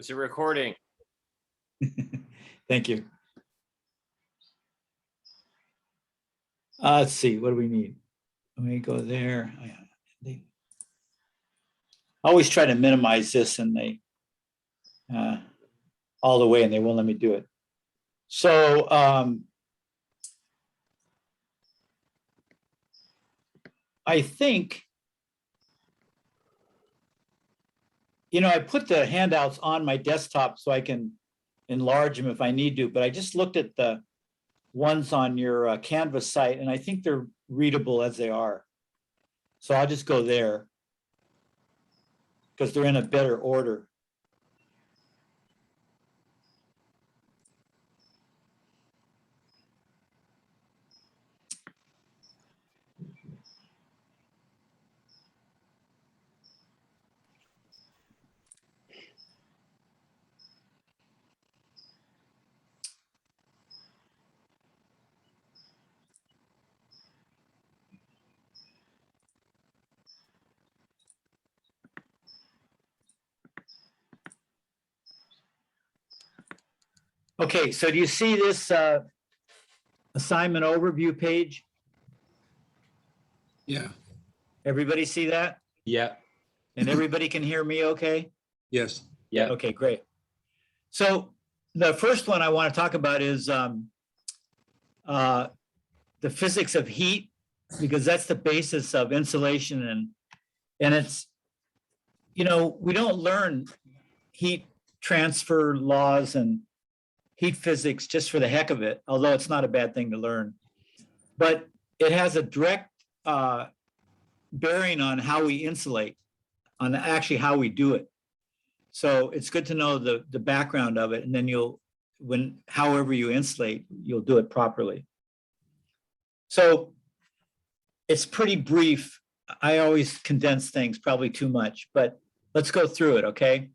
Is it recording? Thank you. Let's see, what do we need? Let me go there. I always try to minimize this and they all the way and they won't let me do it. So I think, I put the handouts on my desktop so I can enlarge them if I need to, but I just looked at the ones on your Canvas site and I think they're readable as they are. So I'll just go there because they're in a better order. Okay, so do you see this assignment overview page? Yeah. Everybody see that? Yeah. And everybody can hear me okay? Yes. Yeah. Okay, great. So the first one I want to talk about is the physics of heat, because that's the basis of insulation. And it's, we don't learn heat transfer laws and heat physics just for the heck of it, although it's not a bad thing to learn. But it has a direct bearing on how we insulate, on actually how we do it. So it's good to know the background of it, and then however you insulate, you'll do it properly. So it's pretty brief. I always condense things, probably too much, but let's go through it, okay?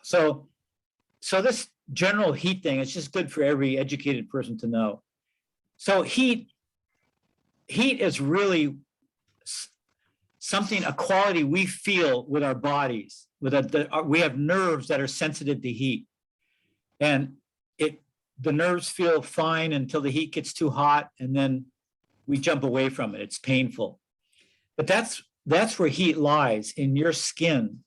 So this general heat thing, it's just good for every educated person to know. So heat is really something, a quality we feel with our bodies. We have nerves that are sensitive to heat, and the nerves feel fine until the heat gets too hot, and then we jump away from it. It's painful. But that's where heat lies, in your skin.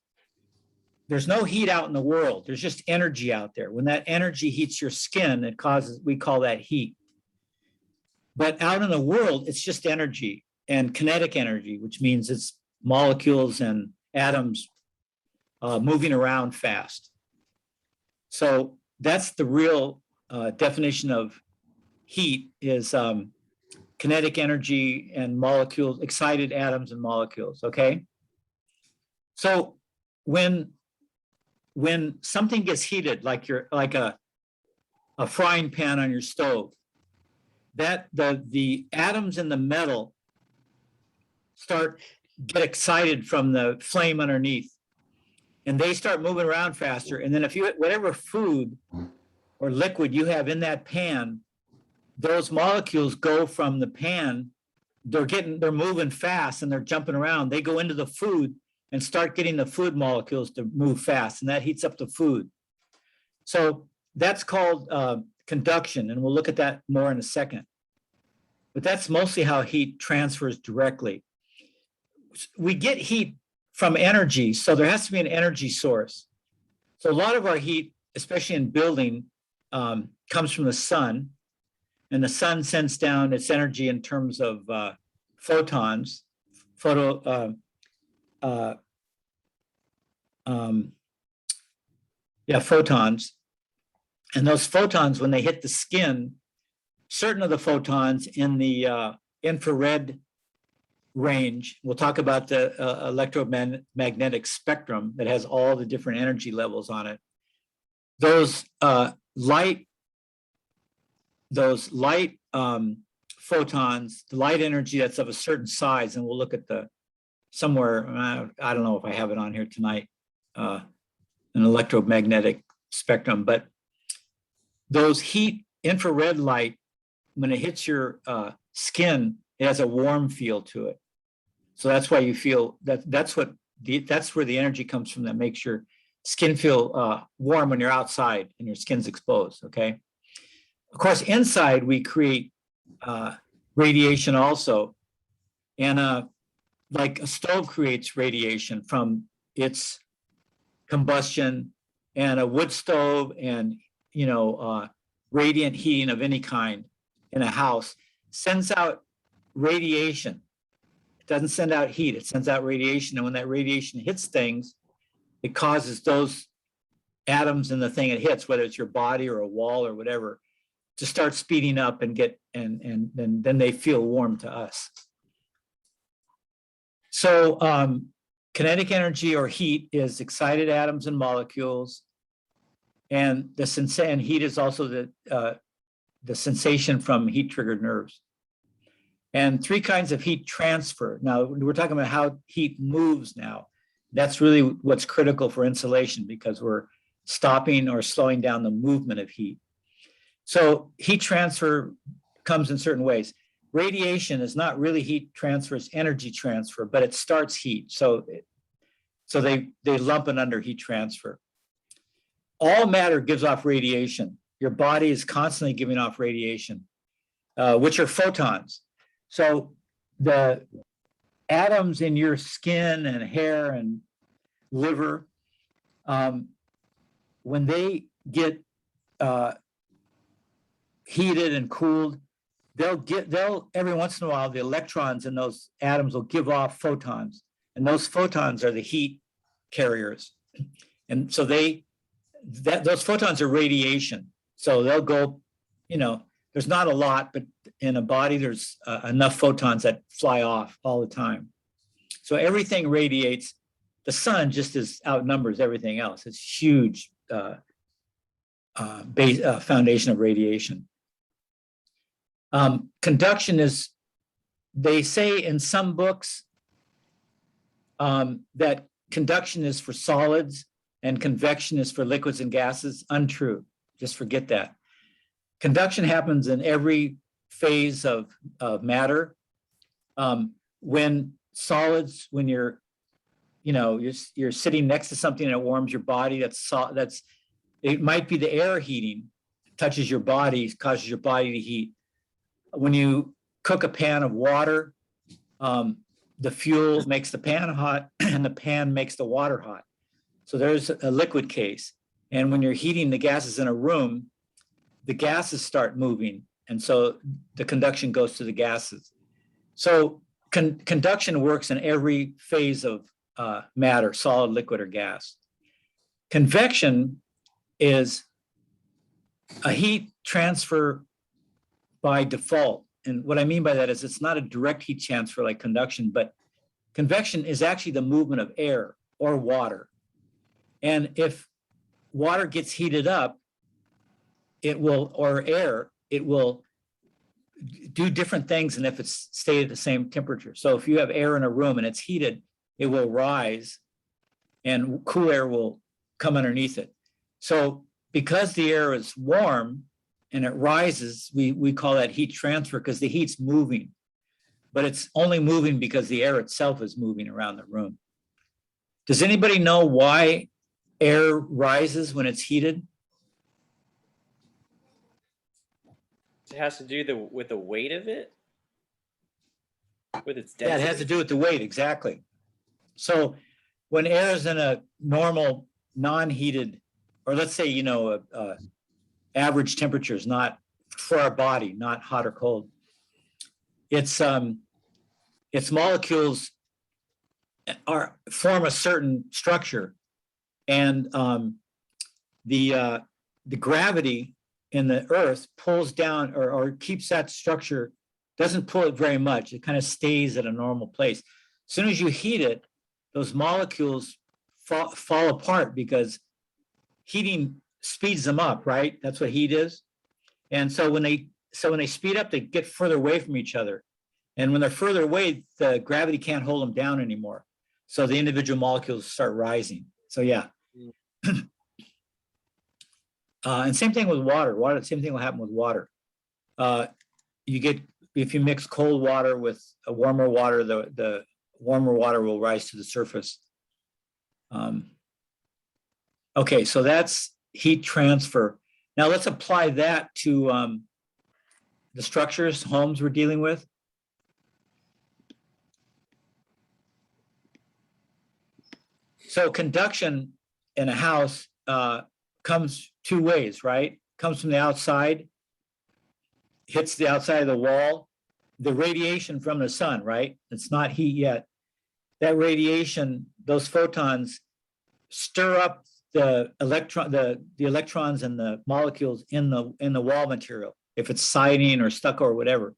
There's no heat out in the world. There's just energy out there. When that energy heats your skin, we call that heat. But out in the world, it's just energy and kinetic energy, which means it's molecules and atoms moving around fast. So that's the real definition of heat, is kinetic energy and molecules, excited atoms and molecules, okay? So when something gets heated, like a frying pan on your stove, that the atoms in the metal get excited from the flame underneath, and they start moving around faster. And then whatever food or liquid you have in that pan, those molecules go from the pan, they're moving fast and they're jumping around. They go into the food and start getting the food molecules to move fast, and that heats up the food. So that's called conduction, and we'll look at that more in a second. But that's mostly how heat transfers directly. We get heat from energy, so there has to be an energy source. So a lot of our heat, especially in building, comes from the sun, and the sun sends down its energy in terms of photons, photons. And those photons, when they hit the skin, certain of the photons in the infrared range, we'll talk about the electromagnetic spectrum that has all the different energy levels on it. Those light photons, the light energy that's of a certain size, and we'll look at somewhere, I don't know if I have it on here tonight, an electromagnetic spectrum, but those infrared light, when it hits your skin, it has a warm feel to it. So that's why you feel that's where the energy comes from that makes your skin feel warm when you're outside and your skin's exposed, okay? Of course, inside we create radiation also. And like a stove creates radiation from its combustion, and a wood stove and, radiant heating of any kind in a house sends out radiation. It doesn't send out heat, it sends out radiation. And when that radiation hits things, it causes those atoms in the thing it hits, whether it's your body or a wall or whatever, to start speeding up and then they feel warm to us. So kinetic energy or heat is excited atoms and molecules, and heat is also the sensation from heat-triggered nerves. And three kinds of heat transfer. Now, we're talking about how heat moves now. That's really what's critical for insulation, because we're stopping or slowing down the movement of heat. So heat transfer comes in certain ways. Radiation is not really heat transfer, it's energy transfer, but it starts heat. So they lump it under heat transfer. All matter gives off radiation. Your body is constantly giving off radiation, which are photons. So the atoms in your skin and hair and liver, when they get heated and cooled, they'll every once in a while, the electrons in those atoms will give off photons, and those photons are the heat carriers. And so those photons are radiation. So they'll go, there's not a lot, but in a body, there's enough photons that fly off all the time. So everything radiates. The sun just outnumbers everything else. It's huge foundation of radiation. Conduction is, they say in some books that conduction is for solids and convection is for liquids and gases. Untrue. Just forget that. Conduction happens in every phase of matter. When solids, when you're sitting next to something that warms your body, it might be the air heating, touches your body, causes your body to heat. When you cook a pan of water, the fuel makes the pan hot and the pan makes the water hot. So there's a liquid case. And when you're heating the gases in a room, the gases start moving. And so the conduction goes to the gases. So conduction works in every phase of matter, solid, liquid, or gas. Convection is a heat transfer by default. And what I mean by that is it's not a direct heat transfer like conduction, but convection is actually the movement of air or water. And if water gets heated up, or air, it will do different things than if it's stayed at the same temperature. So if you have air in a room and it's heated, it will rise and cool air will come underneath it. So because the air is warm and it rises, we call that heat transfer, because the heat's moving, but it's only moving because the air itself is moving around the room. Does anybody know why air rises when it's heated? It has to do with the weight of it, with its density. Yeah, it has to do with the weight, exactly. So when air is in a normal, non-heated, or let's say, average temperatures, not for our body, not hot or cold, its molecules form a certain structure, and the gravity in the earth pulls down or keeps that structure, doesn't pull it very much. It kind of stays at a normal place. As soon as you heat it, those molecules fall apart, because heating speeds them up, right? That's what heat is. And so when they speed up, they get further away from each other. And when they're further away, the gravity can't hold them down anymore. So the individual molecules start rising. So yeah. And same thing with water. Same thing will happen with water. If you mix cold water with a warmer water, the warmer water will rise to the surface. Okay, so that's heat transfer. Now let's apply that to the structures, homes we're dealing with. So conduction in a house comes two ways, right? Comes from the outside, hits the outside of the wall, the radiation from the sun, right? It's not heat yet. That radiation, those photons stir up the electrons and the molecules in the wall material, if it's siding or stucco or whatever.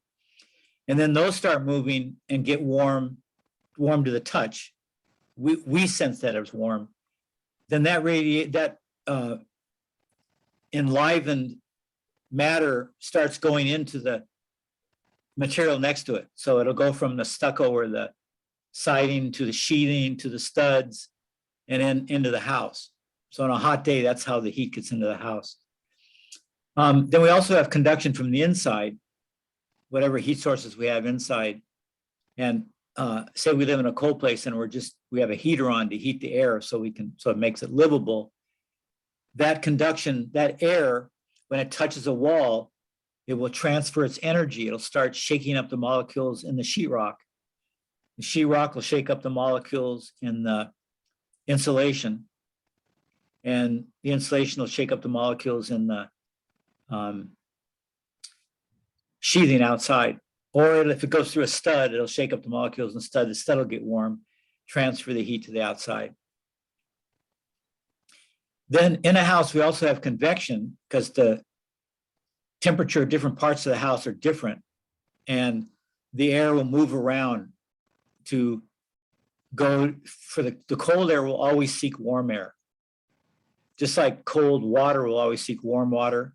And then those start moving and get warm to the touch. We sense that it's warm. Then that enlivened matter starts going into the material next to it. So it'll go from the stucco or the siding to the sheathing to the studs and then into the house. So on a hot day, that's how the heat gets into the house. Then we also have conduction from the inside, whatever heat sources we have inside. And say we live in a cold place and we have a heater on to heat the air so it makes it livable. That conduction, that air, when it touches a wall, it will transfer its energy. It'll start shaking up the molecules in the sheetrock. The sheetrock will shake up the molecules in the insulation, and the insulation will shake up the molecules in the sheathing outside. Or if it goes through a stud, it'll shake up the molecules in the stud. The stud will get warm, transfer the heat to the outside. Then in a house, we also have convection because the temperature of different parts of the house are different. And the air will move around to go for the cold air will always seek warm air. Just like cold water will always seek warm water.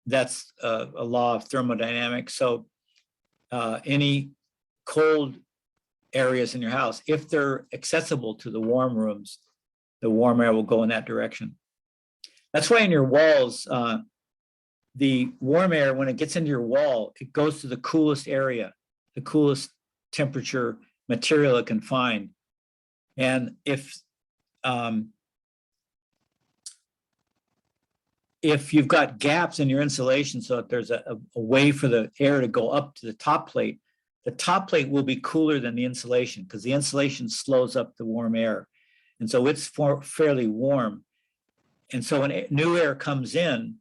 That's a law of thermodynamics. So any cold areas in your house, if they're accessible to the warm rooms, the warm air will go in that direction. That's why in your walls, the warm air, when it gets into your wall, it goes to the coolest area, the coolest temperature material it can find. And if you've got gaps in your insulation so that there's a way for the air to go up to the top plate will be cooler than the insulation because the insulation slows up the warm air. And so it's fairly warm. And so when new air comes in,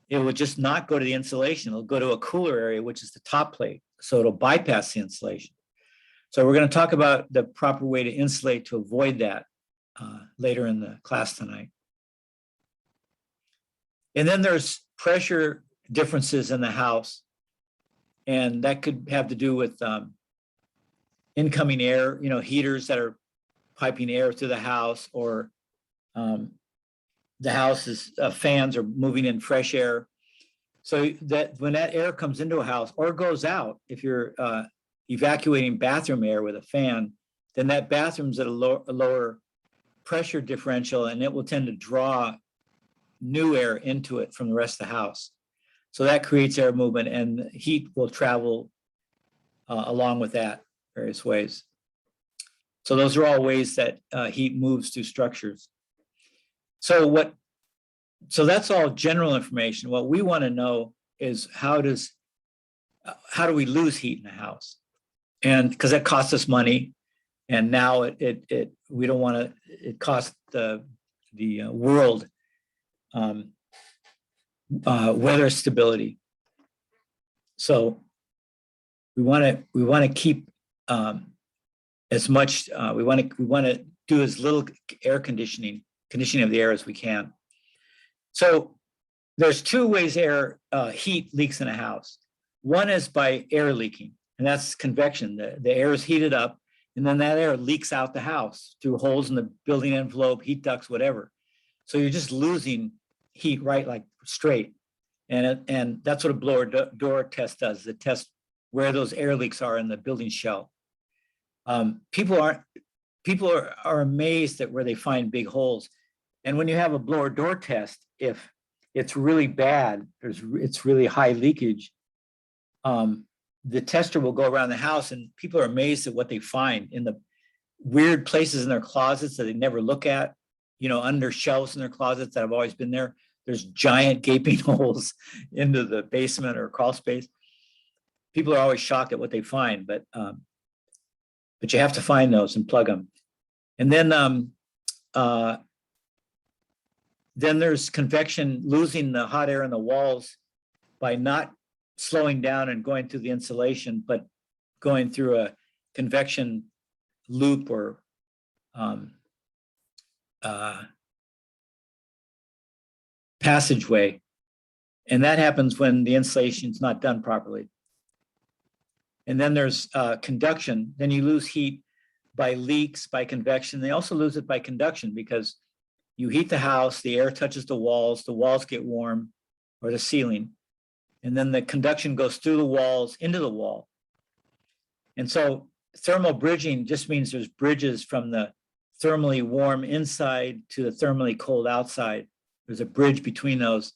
it will just not go to the insulation. It'll go to a cooler area, which is the top plate. So it'll bypass the insulation. So we're going to talk about the proper way to insulate to avoid that later in the class tonight. And then there's pressure differences in the house. And that could have to do with incoming air, heaters that are piping air through the house, or the house's fans are moving in fresh air. So that when that air comes into a house or goes out, if you're evacuating bathroom air with a fan, then that bathroom's at a lower pressure differential, and it will tend to draw new air into it from the rest of the house. So that creates air movement, and heat will travel along with that various ways. So those are all ways that heat moves through structures. So that's all general information. What we want to know is how do we lose heat in a house? And because that costs us money, and now we don't want to. It costs the world weather stability. So we want to keep as much. We want to do as little air conditioning of the air as we can. So there's two ways heat leaks in a house. One is by air leaking, and that's convection. The air is heated up, and then that air leaks out the house through holes in the building envelope, heat ducts, whatever. So you're just losing heat like straight. And that's what a blower door test does. It tests where those air leaks are in the building shell. People are amazed at where they find big holes. And when you have a blower door test, if it's really bad, it's really high leakage, the tester will go around the house, and people are amazed at what they find in the weird places in their closets that they never look at. under shelves in their closets that have always been there. There's giant gaping holes into the basement or crawl space. People are always shocked at what they find, but you have to find those and plug them. And then there's convection, losing the hot air in the walls by not slowing down and going through the insulation, but going through a convection loop or passageway. And that happens when the insulation is not done properly. And then there's conduction. Then you lose heat by leaks, by convection. They also lose it by conduction because you heat the house, the air touches the walls get warm, or the ceiling. And then the conduction goes through the walls into the wall. And so thermal bridging just means there's bridges from the thermally warm inside to the thermally cold outside. There's a bridge between those.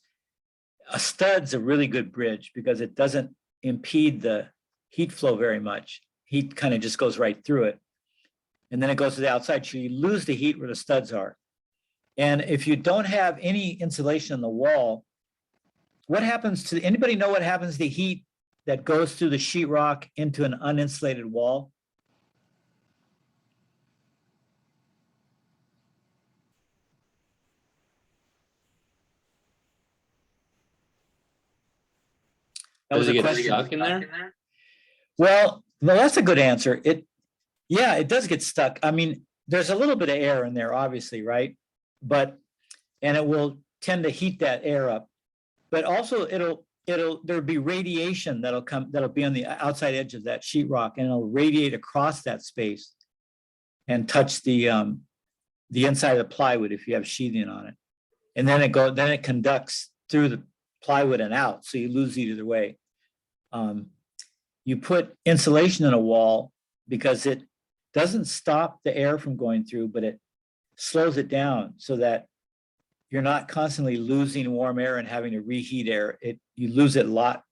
A stud's a really good bridge because it doesn't impede the heat flow very much. Heat kind of just goes right through it. And then it goes to the outside. So you lose the heat where the studs are. And if you don't have any insulation in the wall, what happens to, anybody know what happens to the heat that goes through the sheetrock into an uninsulated wall? That was Does it a get question. stuck in there? Well, that's a good answer. Yeah, it does get stuck. I mean, there's a little bit of air in there, obviously, right? And it will tend to heat that air up. But also there'll be radiation that'll be on the outside edge of that sheetrock, and it'll radiate across that space and touch the inside of the plywood if you have sheathing on it. And then it conducts through the plywood and out, so you lose heat either way. You put insulation in a wall because it doesn't stop the air from going through, but it slows it down so that you're not constantly losing warm air and having to reheat air. You lose it a lot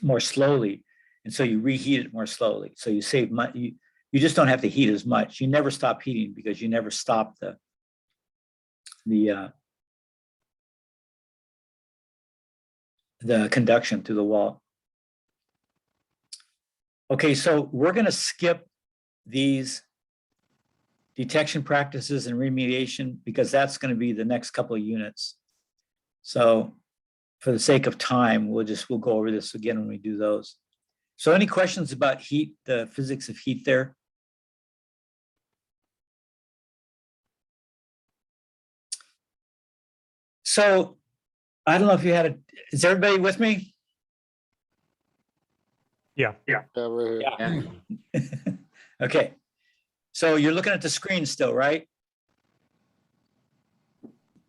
more slowly, and so you reheat it more slowly. So you save money. You just don't have to heat as much. You never stop heating because you never stop the conduction through the wall. Okay, so we're going to skip these detection practices and remediation because that's going to be the next couple of units. So for the sake of time, we'll go over this again when we do those. So any questions about heat, the physics of heat there? So I don't know if you had is everybody with me? Yeah. Yeah. Okay. So you're looking at the screen still, right?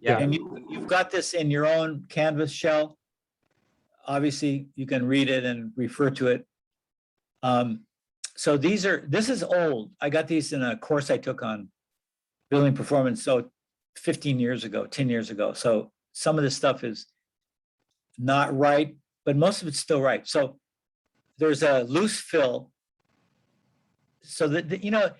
Yeah. And you've got this in your own Canvas shell. Obviously, you can read it and refer to it. So this is old. I got these in a course I took on building performance, so 15 years ago, 10 years ago. So some of this stuff is not right, but most of it's still right. So there's a loose fill. So that,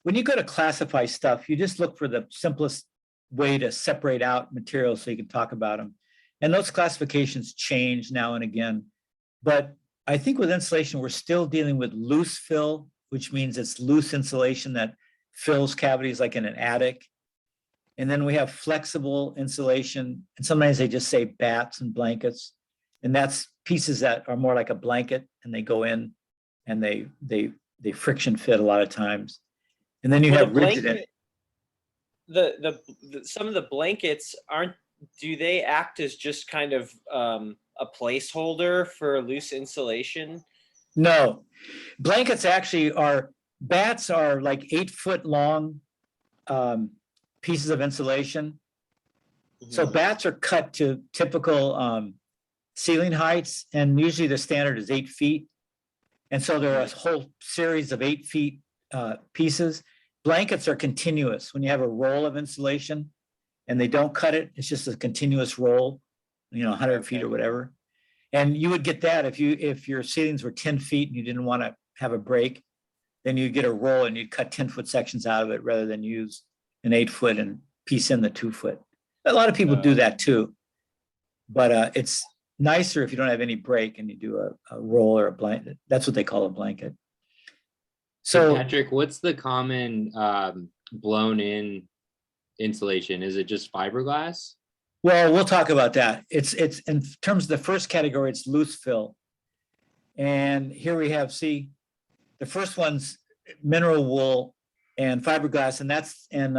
when you go to classify stuff, you just look for the simplest way to separate out materials so you can talk about them. And those classifications change now and again. But I think with insulation, we're still dealing with loose fill, which means it's loose insulation that fills cavities like in an attic. And then we have flexible insulation. And sometimes they just say bats and blankets. And that's pieces that are more like a blanket, and they go in and they friction fit a lot of times. And then you have rigid. Some of the blankets do they act as just kind of a placeholder for loose insulation? No, blankets actually bats are like 8-foot long pieces of insulation. Mm-hmm. So bats are cut to typical ceiling heights, and usually the standard is 8 feet. And so there are a whole series of 8 feet pieces. Blankets are continuous. When you have a roll of insulation and they don't cut it, it's just a continuous roll, 100 feet or whatever. And you would get that if your ceilings were 10 feet and you didn't want to have a break, then you'd get a roll and you'd cut 10-foot sections out of it rather than use an 8-foot and piece in the 2-foot. A lot of people do that too, but it's nicer if you don't have any break and you do a roll or a blanket. That's what they call a blanket. So So Patrick, what's the common blown in insulation? Is it just fiberglass? well, we'll talk about that. It's in terms of the first category, it's loose fill. And here we have, see, the first one's mineral wool and fiberglass, and that's in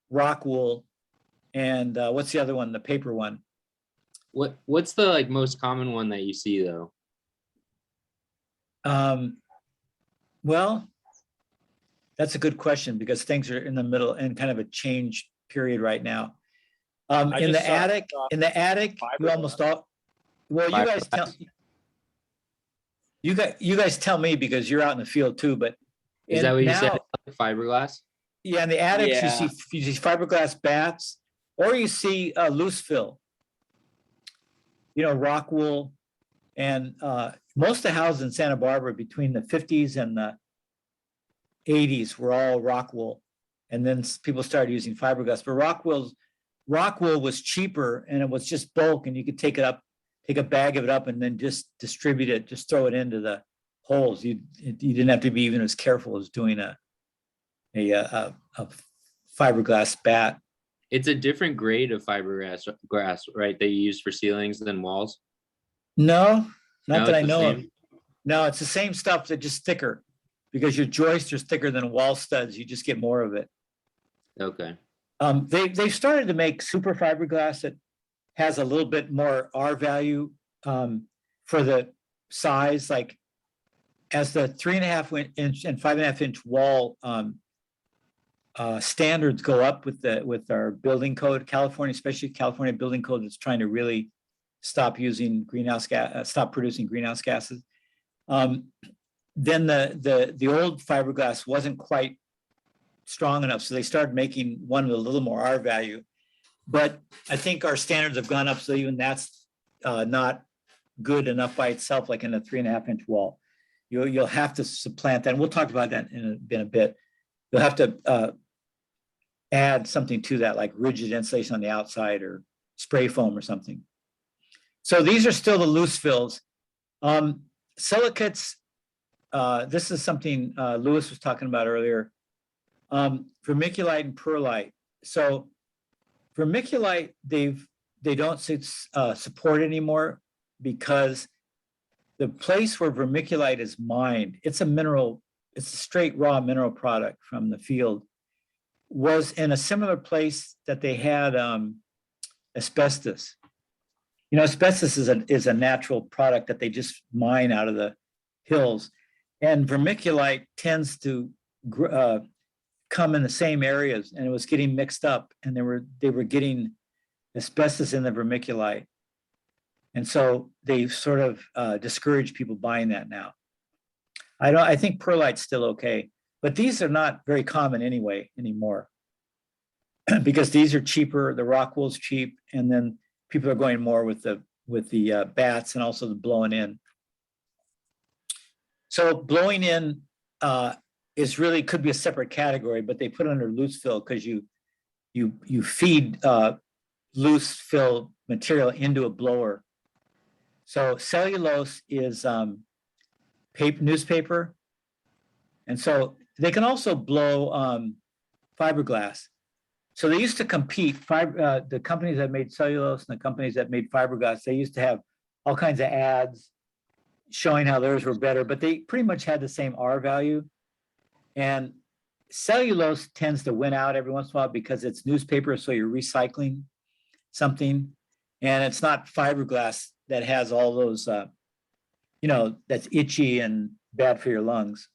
rock wool. And what's the other one? The paper one. What's the like most common one that you see though? Well, that's a good question because things are in the middle and kind of a change period right now. In the attic, you almost all. Well, you guys tell me because you're out in the field too. But Is that what you said? Fiberglass? Yeah, in the attics Yeah. you see fiberglass bats, or you see loose fill. You know, rock wool, and most of the houses in Santa Barbara between the 50s and the 80s were all rock wool, and then people started using fiberglass. But rock wool was cheaper, and it was just bulk, and you could take a bag of it up, and then just distribute it, just throw it into the holes. You didn't have to be even as careful as doing a fiberglass bat. It's a different grade of fiberglass, right? That you use for ceilings than walls. No, not No, that I it's the know of. same? No, it's the same stuff, that just thicker, because your joists are thicker than wall studs. You just get more of it. Okay. They've started to make super fiberglass that has a little bit more R value for the size, like as the 3.5 inch and 5.5 inch wall standards go up with our building code, California, especially California building code that's trying to really stop using stop producing greenhouse gases. Then the old fiberglass wasn't quite strong enough, so they started making one with a little more R value. But I think our standards have gone up, so even that's not good enough by itself, like in a 3.5 inch wall. You'll have to supplant that, and we'll talk about that in a bit. You'll have to add something to that, like rigid insulation on the outside or spray foam or something. So these are still the loose fills. Silicates, this is something Lewis was talking about earlier. Vermiculite and perlite. So vermiculite, they don't support anymore because the place where vermiculite is mined, it's a mineral, it's a straight raw mineral product from the field, was in a similar place that they had asbestos. You know, asbestos is a natural product that they just mine out of the hills, and vermiculite tends to come in the same areas, and it was getting mixed up, and they were getting asbestos in the vermiculite, and so they sort of discourage people buying that now. I think perlite's still okay, but these are not very common anymore because these are cheaper. The rock wool's cheap, and then people are going more with the bats and also the blowing in. So blowing in is really could be a separate category, but they put it under loose fill because you feed loose fill material into a blower. So cellulose is newspaper, and so they can also blow fiberglass. So they used to compete. The companies that made cellulose and the companies that made fiberglass, they used to have all kinds of ads showing how theirs were better, but they pretty much had the same R value. And cellulose tends to win out every once in a while because it's newspaper, so you're recycling something, and it's not fiberglass that has all those, that's itchy and bad for your lungs.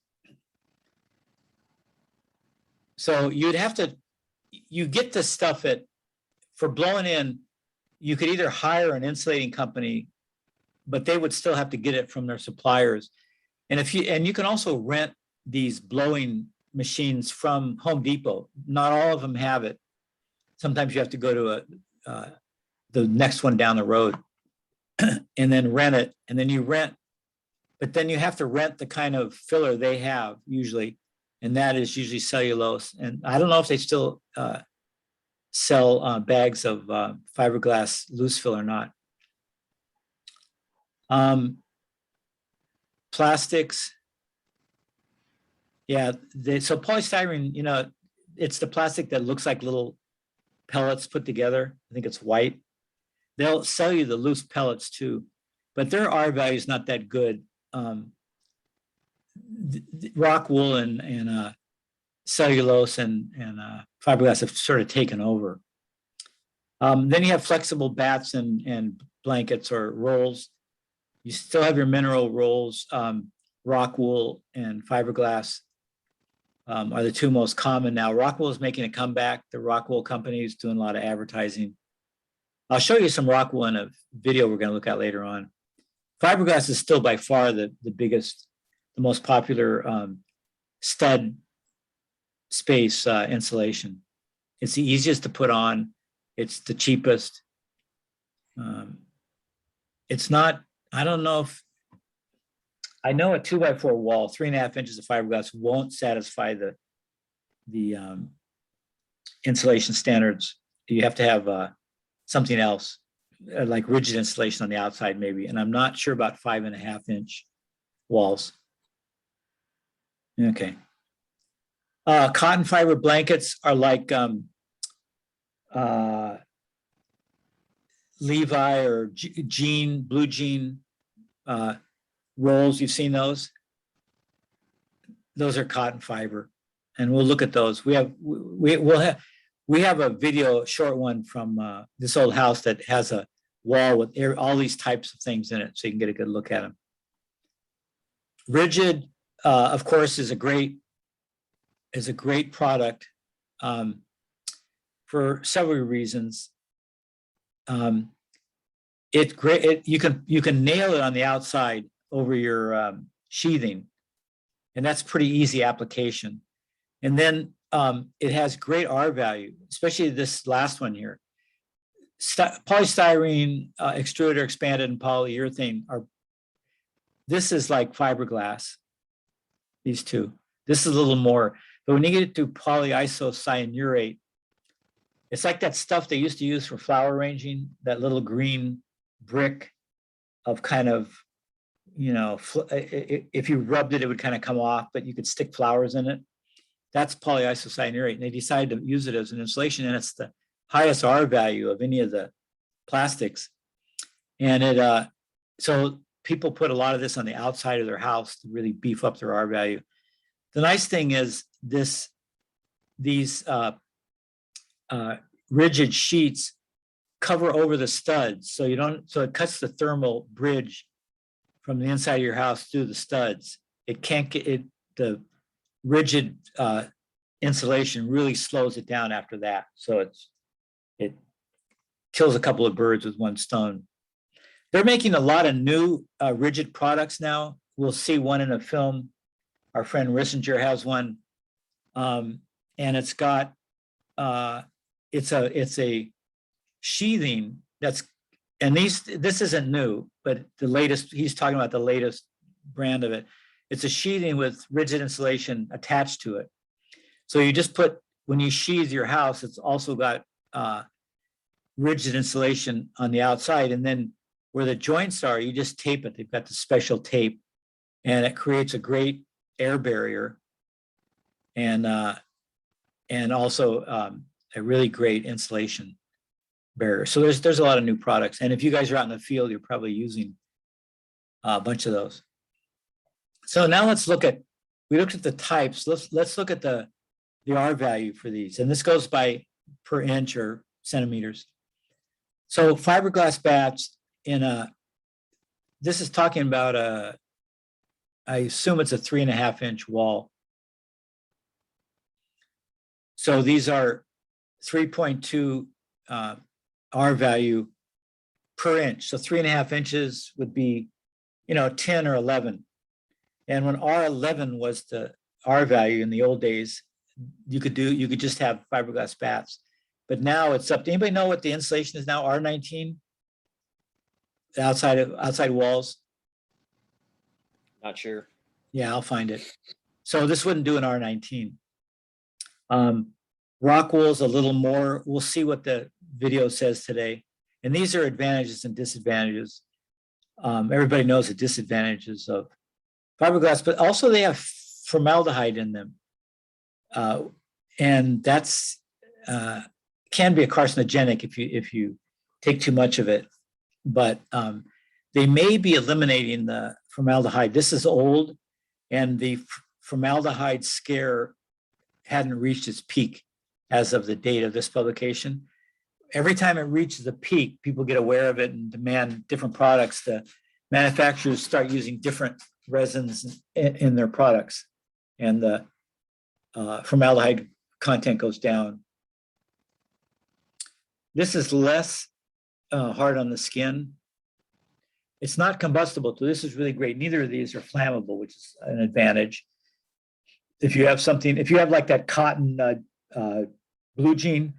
So you get this stuff for blowing in, you could either hire an insulating company, but they would still have to get it from their suppliers. And you can also rent these blowing machines from Home Depot. Not all of them have it. Sometimes you have to go to the next one down the road and then rent it. And then but then you have to rent the kind of filler they have usually. And that is usually cellulose. And I don't know if they still sell bags of fiberglass loose fill or not. Plastics. Yeah, so polystyrene, you know, it's the plastic that looks like little pellets put together. I think it's white. They'll sell you the loose pellets too, but their R value is not that good. Rock wool and cellulose and fiberglass have sort of taken over. Then you have flexible bats and blankets or rolls. You still have your mineral rolls. Rock wool and fiberglass are the two most common now. Rock wool is making a comeback. The rock wool company is doing a lot of advertising. I'll show you some rock wool in a video we're going to look at later on. Fiberglass is still by far the biggest, the most popular stud space insulation. It's the easiest to put on. It's the cheapest. It's not, I don't know if, I know a 2x4 wall, 3.5 inches of fiberglass won't satisfy the insulation standards. You have to have something else, like rigid insulation on the outside maybe. And I'm not sure about 5.5 inch walls. Okay. Cotton fiber blankets are like Levi or jean, blue jean rolls. You've seen those? Those are cotton fiber, and we'll look at those. We have a video, a short one from this old house that has a wall with all these types of things in it, so you can get a good look at them. Rigid, of course, is a great product for several reasons. It's great. You can nail it on the outside over your sheathing, and that's pretty easy application. And then it has great R value, especially this last one here. Polystyrene, extruded, expanded, and polyurethane are. This is like fiberglass. These two. This is a little more, but when you get to polyisocyanurate, it's like that stuff they used to use for flower arranging, that little green brick of kind of, you know, if you rubbed it, it would kind of come off, but you could stick flowers in it. That's polyisocyanurate. And they decided to use it as an insulation, and it's the highest R value of any of the plastics. And so people put a lot of this on the outside of their house to really beef up their R value. The nice thing is these rigid sheets cover over the studs, so it cuts the thermal bridge from the inside of your house through the studs. It can't get it. The rigid insulation really slows it down after that, so it kills a couple of birds with one stone. They're making a lot of new rigid products now. We'll see one in a film. Our friend Rissinger has one, and it's got it's a sheathing that's, and this isn't new, but the latest, he's talking about the latest brand of it. It's a sheathing with rigid insulation attached to it. So you just put, when you sheathe your house, it's also got rigid insulation on the outside, and then where the joints are, you just tape it. They've got the special tape, and it creates a great air barrier, and also a really great insulation barrier. So there's a lot of new products, and if you guys are out in the field, you're probably using a bunch of those. So now let's look at, we looked at the types. Let's look at the R value for these, and this goes by per inch or centimeters. So fiberglass bats this is talking about I assume it's a 3.5 inch wall. So these are 3.2 R value per inch. So 3.5 inches would be, 10 or 11. And when R11 was the R value in the old days, you could just have fiberglass bats. But now it's up to, anybody know what the insulation is now? R19? The outside walls? Not sure. Yeah, I'll find it. So this wouldn't do an R19. Rock wool's a little more, we'll see what the video says today. And these are advantages and disadvantages. Everybody knows the disadvantages of fiberglass, but also they have formaldehyde in them. And that's can be a carcinogenic if you take too much of it. But they may be eliminating the formaldehyde. This is old, and the formaldehyde scare hadn't reached its peak as of the date of this publication. Every time it reaches a peak, people get aware of it and demand different products. The manufacturers start using different resins in their products, and the formaldehyde content goes down. This is less hard on the skin. It's not combustible, so this is really great. Neither of these are flammable, which is an advantage. If you have something, if you have like that cotton blue jean,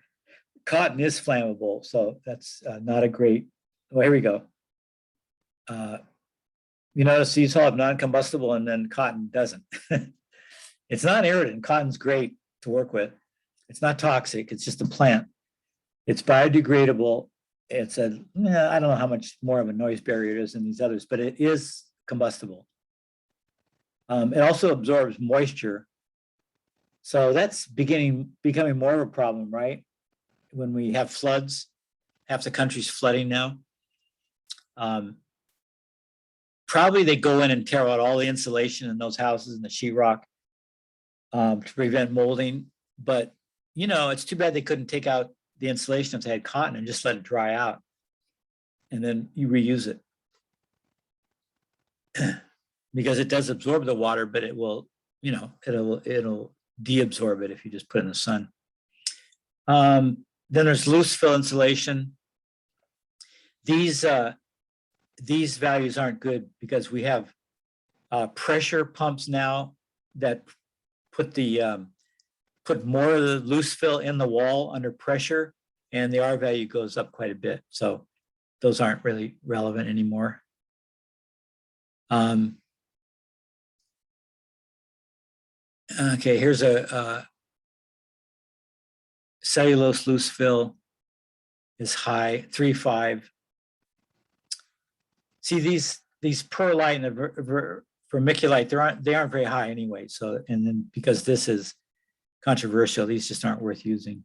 cotton is flammable, so that's not a great. Oh, here we go. You notice these all have non-combustible, and then cotton doesn't. It's not irritant. Cotton's great to work with. It's not toxic. It's just a plant. It's biodegradable. It's I don't know how much more of a noise barrier it is than these others, but it is combustible. It also absorbs moisture. So that's becoming more of a problem, right? When we have floods, half the country's flooding now. Probably they go in and tear out all the insulation in those houses and the sheetrock to prevent molding. But, you know, it's too bad they couldn't take out the insulation if they had cotton and just let it dry out. And then you reuse it. Because it does absorb the water, but it will, you know, it'll deabsorb it if you just put it in the sun. Then there's loose fill insulation. These values aren't good because we have pressure pumps now that put more of the loose fill in the wall under pressure, and the R value goes up quite a bit. So those aren't really relevant anymore. Okay, here's a cellulose loose fill is high, 3.5. See these perlite and the vermiculite, they aren't very high anyway. So, and then because this is controversial, these just aren't worth using.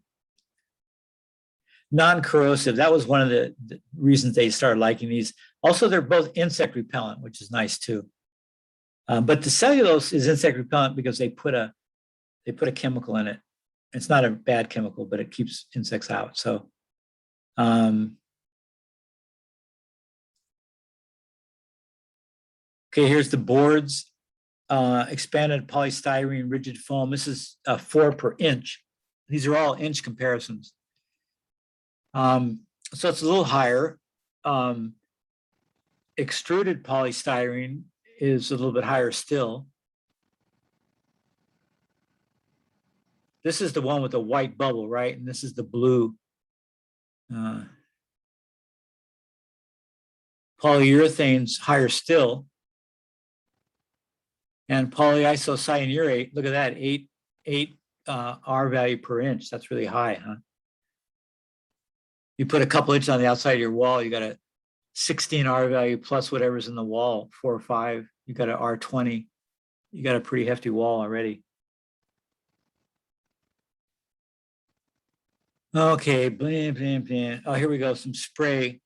Non-corrosive, that was one of the reasons they started liking these. Also, they're both insect repellent, which is nice too. But the cellulose is insect repellent because they put a chemical in it. It's not a bad chemical, but it keeps insects out. So, okay, here's the boards. Expanded polystyrene rigid foam. This is 4 per inch. These are all inch comparisons. So it's a little higher. Extruded polystyrene is a little bit higher still. This is the one with the white bubble, right? And this is the blue. Polyurethane's higher still. And polyisocyanurate, look at that, 8 R value per inch. That's really high, huh? You put a couple inches on the outside of your wall, you got a 16 R value plus whatever's in the wall, 4 or 5. You got an R20. You got a pretty hefty wall already. Okay, blam, blam, blam. Oh, here we go, some spray.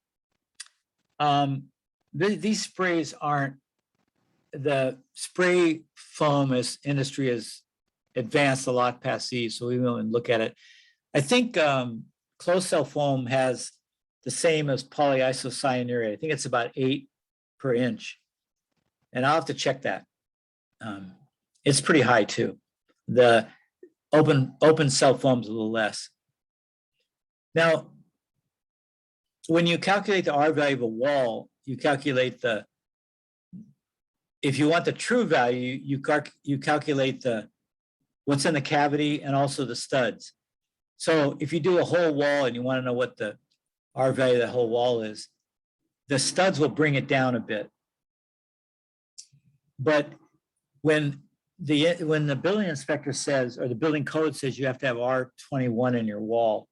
These sprays aren't, the spray foam industry has advanced a lot past these, so we won't look at it. I think closed cell foam has the same as polyisocyanurate. I think it's about 8 per inch. And I'll have to check that. It's pretty high too. The open cell foam's a little less. Now, when you calculate the R value of a wall, you calculate if you want the true value, you calculate what's in the cavity and also the studs. So if you do a whole wall and you want to know what the R value of the whole wall is, the studs will bring it down a bit. But when when the building inspector says, or the building code says you have to have R21 in your wall,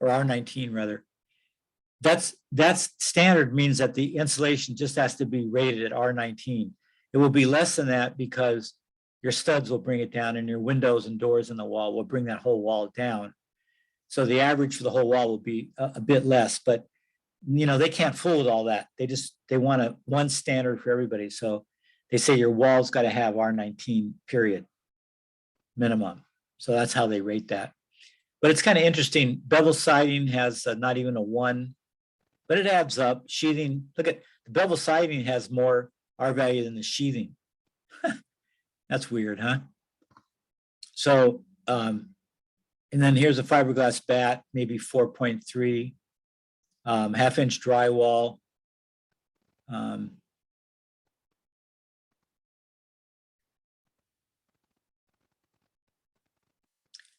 or R19 rather, that's standard, means that the insulation just has to be rated at R19. It will be less than that because your studs will bring it down, and your windows and doors in the wall will bring that whole wall down. So the average for the whole wall will be a bit less, but they can't fool with all that. They want one standard for everybody. So they say your wall's got to have R19 period minimum. So that's how they rate that. But it's kind of interesting. Bevel siding has not even a 1, but it adds up. Sheathing, look at the bevel siding has more R value than the sheathing. That's weird, huh? So, and then here's a fiberglass bat, maybe 4.3, half-inch drywall.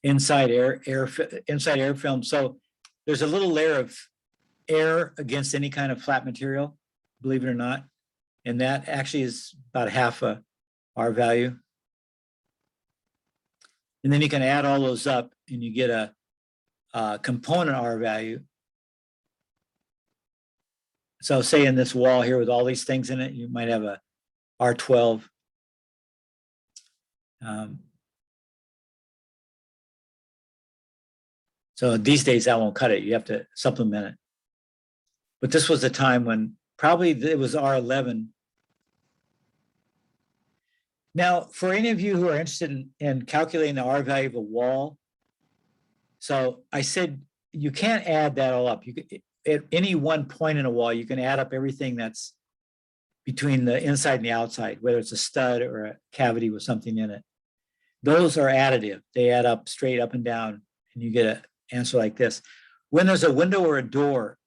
Inside air film. So there's a little layer of air against any kind of flat material, believe it or not. And that actually is about half a R value. And then you can add all those up and you get a component R value. So say in this wall here with all these things in it, you might have a R12. So these days that won't cut it. You have to supplement it. But this was a time when probably it was R11. Now, for any of you who are interested in calculating the R value of a wall, so I said you can't add that all up. You can, at any one point in a wall, you can add up everything that's between the inside and the outside, whether it's a stud or a cavity with something in it. Those are additive. They add up straight up and down, and you get an answer like this. When there's a window or a door,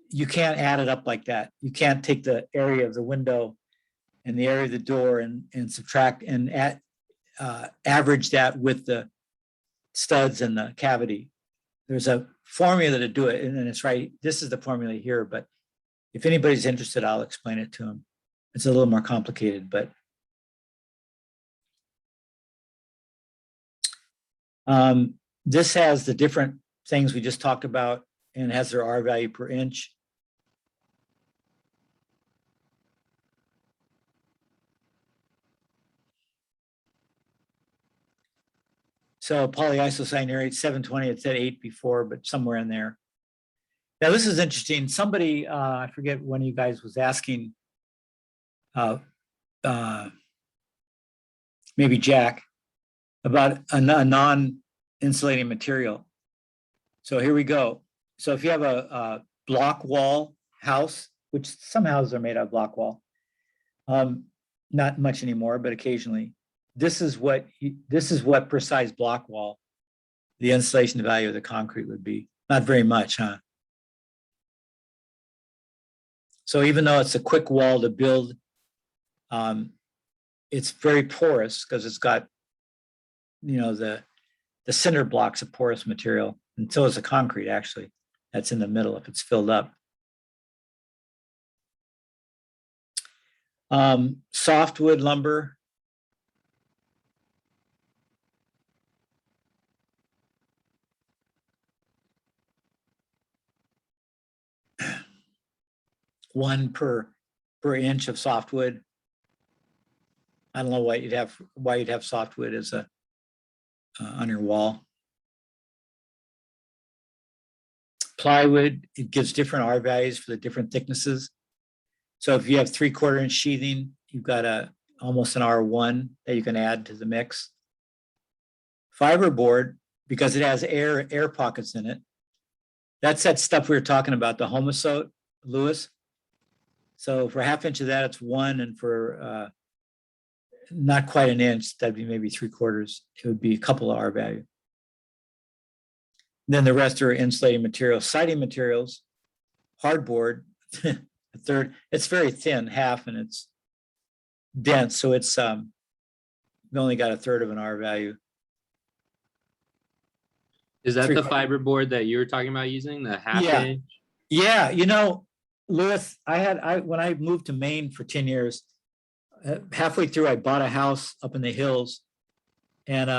you can't add it up like that. You can't take the area of the window and the area of the door and subtract and average that with the studs and the cavity. There's a formula to do it, and it's right. This is the formula here, but if anybody's interested, I'll explain it to them. It's a little more complicated, but this has the different things we just talked about and has their R value per inch. So polyisocyanurate 720, it said 8 before, but somewhere in there. Now this is interesting. Somebody, I forget one of you guys was asking, maybe Jack, about a non-insulating material. So here we go. So if you have a block wall house, which some houses are made out of block wall, not much anymore, but occasionally, this is what per size block wall the insulation value of the concrete would be. Not very much, huh? So even though it's a quick wall to build, it's very porous because it's got, the cinder block's a porous material, and so is the concrete actually. That's in the middle if it's filled up. Softwood lumber. One per inch of softwood. I don't know why you'd have softwood as a on your wall. Plywood, it gives different R values for the different thicknesses. So if you have 3/4 inch sheathing, you've got almost an R1 that you can add to the mix. Fiberboard, because it has air pockets in it. That's that stuff we were talking about, the homosote, Lewis. So for 1/2 inch of that, it's 1, and for not quite an inch, that'd be maybe 3/4. It would be a couple of R value. Then the rest are insulating materials, siding materials, hardboard, a third. It's very thin, half, and it's dense, so it's we only got a third of an R value. Is that the fiberboard that you were talking about using, the half inch? Yeah, Lewis, when I moved to Maine for 10 years, halfway through, I bought a house up in the hills, and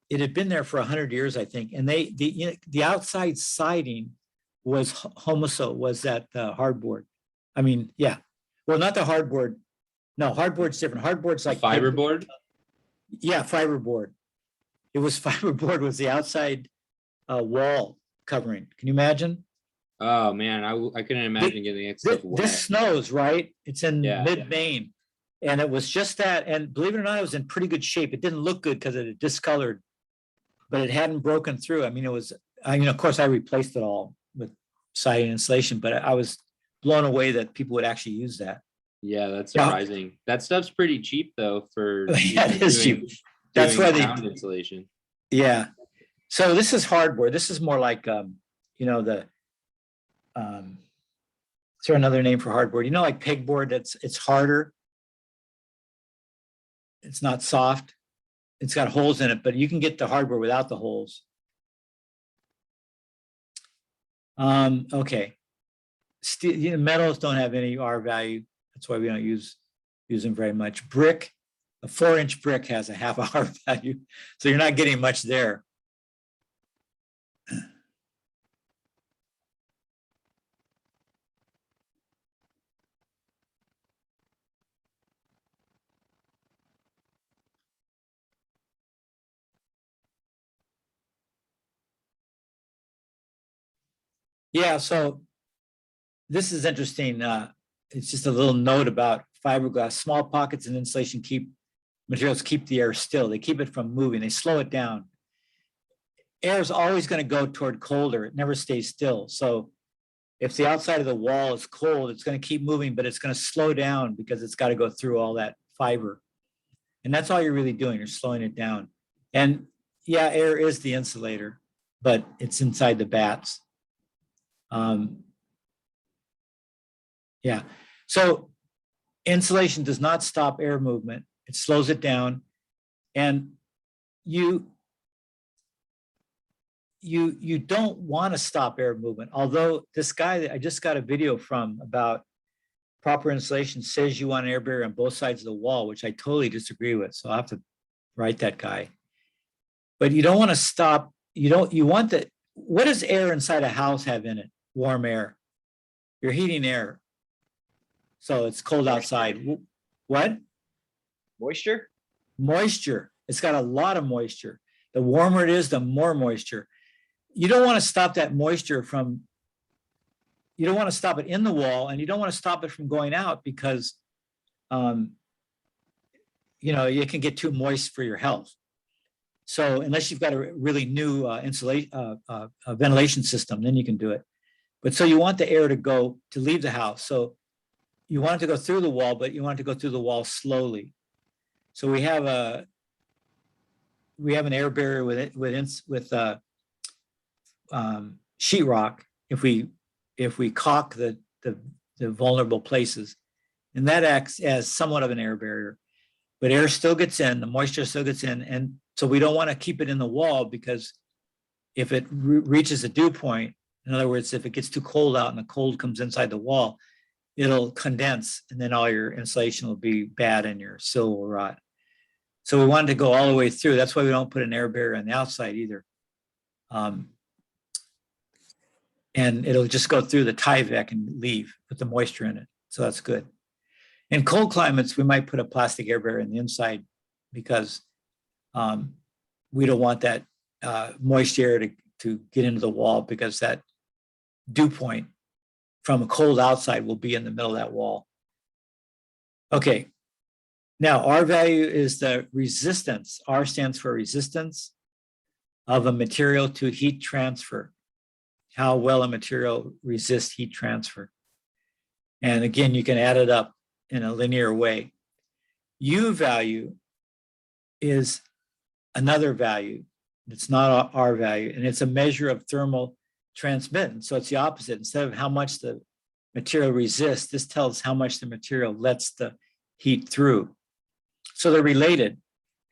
it had been there for 100 years, I think. And the outside siding was homoso, was that hardboard. I mean, yeah. Well, not the hardboard. No, hardboard's different. Hardboard's like Fiberboard? Yeah, fiberboard. It was fiberboard was the outside wall covering. Can you imagine? Oh man, I couldn't imagine getting that stuff wet. This snows, right? It's in Yeah. mid-Maine. And it was just that. And believe it or not, it was in pretty good shape. It didn't look good because it had discolored, but it hadn't broken through. I mean, it was, of course, I replaced it all with siding insulation, but I was blown away that people would actually use that. Yeah, that's surprising. That stuff's pretty cheap though for Yeah, it is cheap. That's why ground insulation. Yeah. So this is hardboard. This is more like, is there another name for hardboard? Like pegboard, it's harder. It's not soft. It's got holes in it, but you can get the hardboard without the holes. Okay. Steel, metals don't have any R value. That's why we don't use them very much. Brick, a 4-inch brick has a half R value. So you're not getting much there. Yeah, so this is interesting. It's just a little note about fiberglass. Small pockets in insulation materials keep the air still. They keep it from moving. They slow it down. Air is always going to go toward colder. It never stays still. So if the outside of the wall is cold, it's going to keep moving, but it's going to slow down because it's got to go through all that fiber. And that's all you're really doing. You're slowing it down. And yeah, air is the insulator, but it's inside the bats. Yeah, so insulation does not stop air movement. It slows it down. And you don't want to stop air movement. Although this guy that I just got a video from about proper insulation says you want an air barrier on both sides of the wall, which I totally disagree with. So I'll have to write that guy. But you don't want to stop. You want that. What does air inside a house have in it? Warm air. You're heating air. So it's cold outside. What? Moisture? Moisture. It's got a lot of moisture. The warmer it is, the more moisture. You don't want to stop that moisture from, you don't want to stop it in the wall, and you don't want to stop it from going out because, it can get too moist for your health. So unless you've got a really new ventilation system, then you can do it. But so you want the air to leave the house. So you want it to go through the wall, but you want it to go through the wall slowly. So we have an air barrier with sheetrock if we caulk the vulnerable places, and that acts as somewhat of an air barrier. But air still gets in, the moisture still gets in, and so we don't want to keep it in the wall because if it reaches a dew point, in other words, if it gets too cold out and the cold comes inside the wall, it'll condense and then all your insulation will be bad and your sill will rot. So we wanted to go all the way through. That's why we don't put an air barrier on the outside either. And it'll just go through the Tyvek and leave with the moisture in it. So that's good. In cold climates, we might put a plastic air barrier on the inside because we don't want that moist air to get into the wall because that dew point from a cold outside will be in the middle of that wall. Okay. Now, R value is the resistance. R stands for resistance of a material to heat transfer. How well a material resists heat transfer. And again, you can add it up in a linear way. U value is another value. It's not R value, and it's a measure of thermal transmittance. So it's the opposite. Instead of how much the material resists, this tells how much the material lets the heat through. So they're related,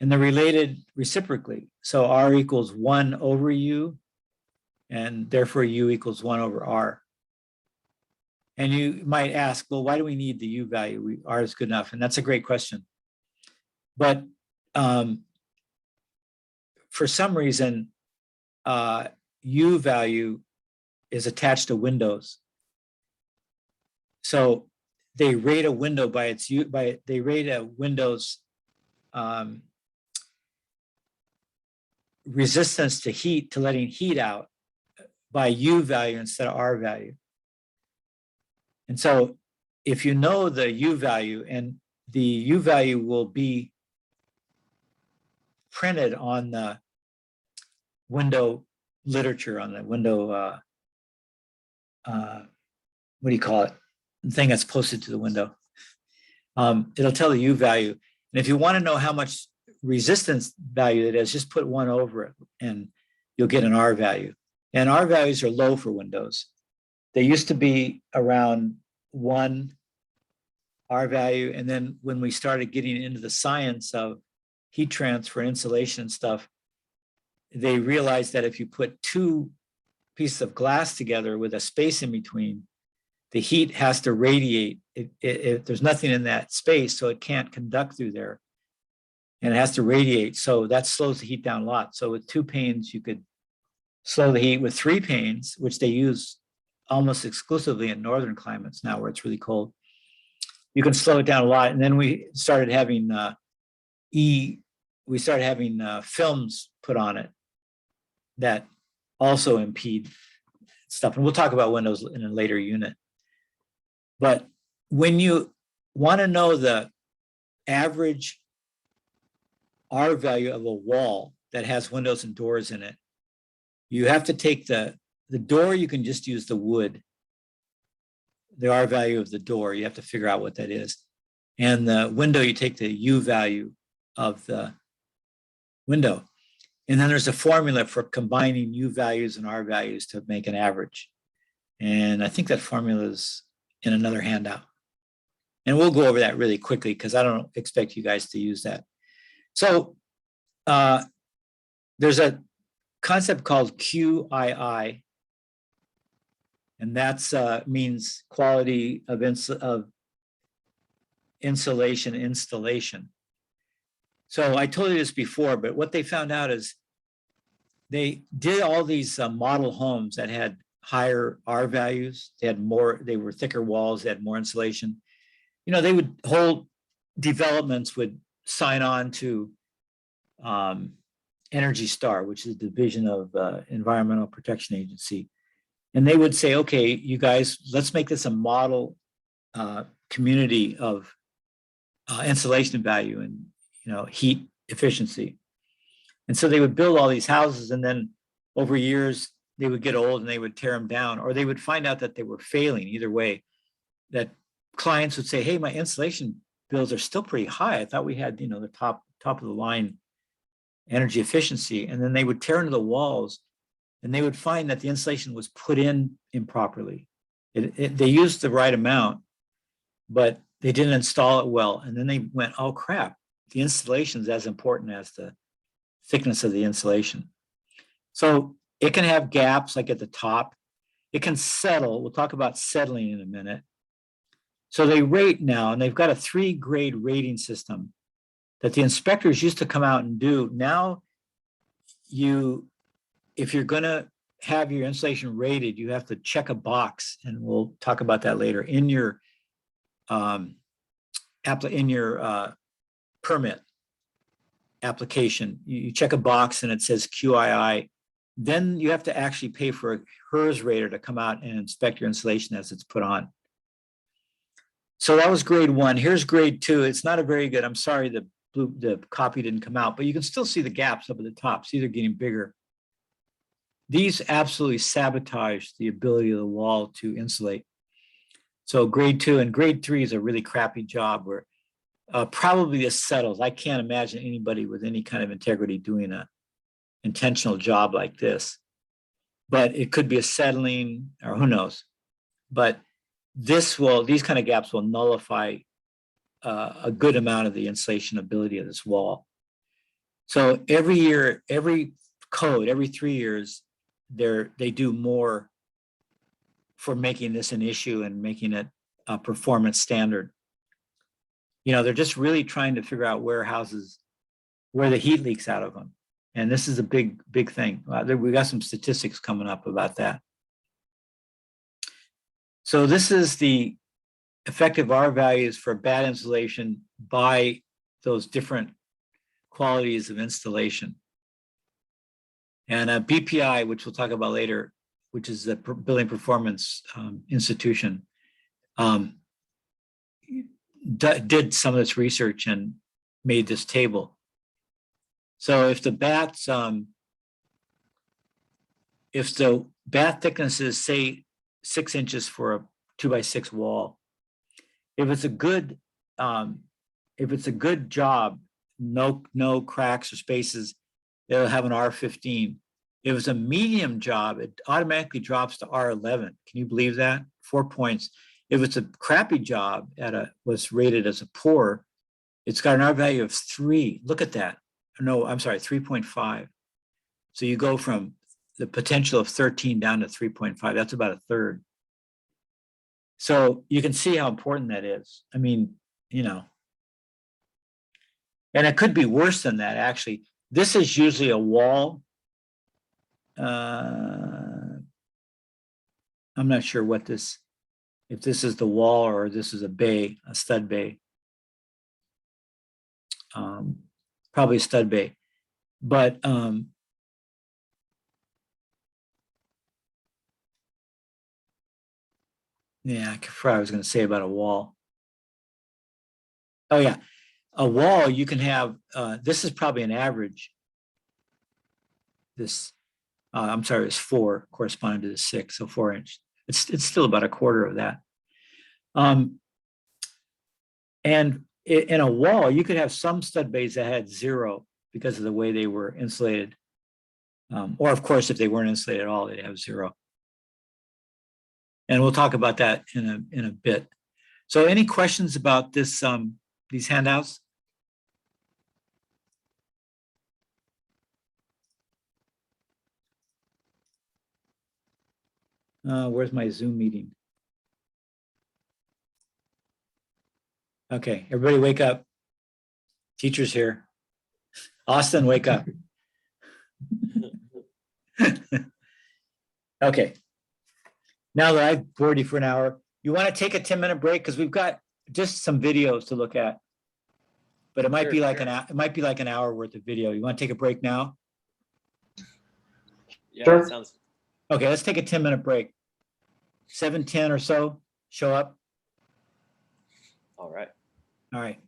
and they're related reciprocally. So R equals 1 over U, and therefore U equals 1 over R. And you might ask, well, why do we need the U value? R is good enough. And that's a great question. But for some reason, U value is attached to windows. So they rate a window by its U, they rate a window's resistance to heat, to letting heat out, by U value instead of R value. And so if you know the U value, and the U value will be printed on the window literature, on the window, what do you call it? The thing that's posted to the window. It'll tell the U value. And if you want to know how much resistance value it is, just put 1 over it and you'll get an R value. And R values are low for windows. They used to be around 1 R value. And then when we started getting into the science of heat transfer, insulation and stuff, they realized that if you put 2 pieces of glass together with a space in between, the heat has to radiate. There's nothing in that space, so it can't conduct through there. And it has to radiate. So that slows the heat down a lot. So with 2 panes, you could slow the heat. With 3 panes, which they use almost exclusively in northern climates now where it's really cold, you can slow it down a lot. And then we started having films put on it that also impede stuff. And we'll talk about windows in a later unit. But when you want to know the average R value of a wall that has windows and doors in it, you have to take the door, you can just use the wood, the R value of the door. You have to figure out what that is. And the window, you take the U value of the window. And then there's a formula for combining U values and R values to make an average. And I think that formula is in another handout. And we'll go over that really quickly because I don't expect you guys to use that. So there's a concept called QII, and that's means quality of insulation installation. So I told you this before, but what they found out is they did all these model homes that had higher R values. They were thicker walls, they had more insulation. You know, whole developments would sign on to Energy Star, which is a division of Environmental Protection Agency. And they would say, okay, you guys, let's make this a model community of insulation value and, you know, heat efficiency. And so they would build all these houses, and then over years, they would get old and they would tear them down, or they would find out that they were failing either way. That clients would say, hey, my insulation bills are still pretty high. I thought we had, you know, the top of the line energy efficiency. And then they would tear into the walls and they would find that the insulation was put in improperly. They used the right amount, but they didn't install it well. And then they went, oh crap, the installation is as important as the thickness of the insulation. So it can have gaps like at the top. It can settle. We'll talk about settling in a minute. So they rate now, and they've got a 3-grade rating system that the inspectors used to come out and do. Now, if you're going to have your insulation rated, you have to check a box, and we'll talk about that later in your permit application. You check a box and it says QII. Then you have to actually pay for a HERS rater to come out and inspect your insulation as it's put on. So that was grade 1. Here's grade 2. It's not a very good, I'm sorry, the copy didn't come out, but you can still see the gaps up at the top. See, they're getting bigger. These absolutely sabotage the ability of the wall to insulate. So grade 2 and grade 3 is a really crappy job where probably this settles. I can't imagine anybody with any kind of integrity doing a intentional job like this, but it could be a settling or who knows. But these kind of gaps will nullify a good amount of the insulation ability of this wall. So every year, every code, every 3 years, they do more for making this an issue and making it a performance standard. You know, they're just really trying to figure out where the heat leaks out of them. And this is a big, big thing. We got some statistics coming up about that. So this is the effective R values for bad insulation by those different qualities of installation. And a BPI, which we'll talk about later, which is the Building Performance Institution, did some of this research and made this table. So if the bath thickness is, say, 6 inches for a 2x6 wall, if it's a good job, no cracks or spaces, it'll have an R15. If it's a medium job, it automatically drops to R11. Can you believe that? 4 points. If it's a crappy job was rated as a poor, it's got an R value of 3. Look at that. No, I'm sorry, 3.5. So you go from the potential of 13 down to 3.5. That's about a third. So you can see how important that is. I mean, you know, and it could be worse than that, actually. This is usually a wall. I'm not sure if this is the wall or this is a bay, a stud bay. Probably a stud bay. But yeah, I forgot what I was going to say about a wall. Oh yeah, a wall you can have. This is probably an average. This, I'm sorry, it's 4 corresponding to the 6, so 4 inch. It's still about a quarter of that. And in a wall, you could have some stud bays that had 0 because of the way they were insulated. Or of course, if they weren't insulated at all, they'd have 0. And we'll talk about that in a bit. So any questions about this, these handouts? Where's my Zoom meeting? Okay, everybody wake up. Teacher's here. Austin, wake up. Okay. Now that I've bored you for an hour, you want to take a 10-minute break because we've got just some videos to look at. But it might be like an hour worth of video. You want to take a break now? Yeah, Sure. that sounds. Okay, let's take a 10-minute break. 7:10 or so. Show up. All right. All right.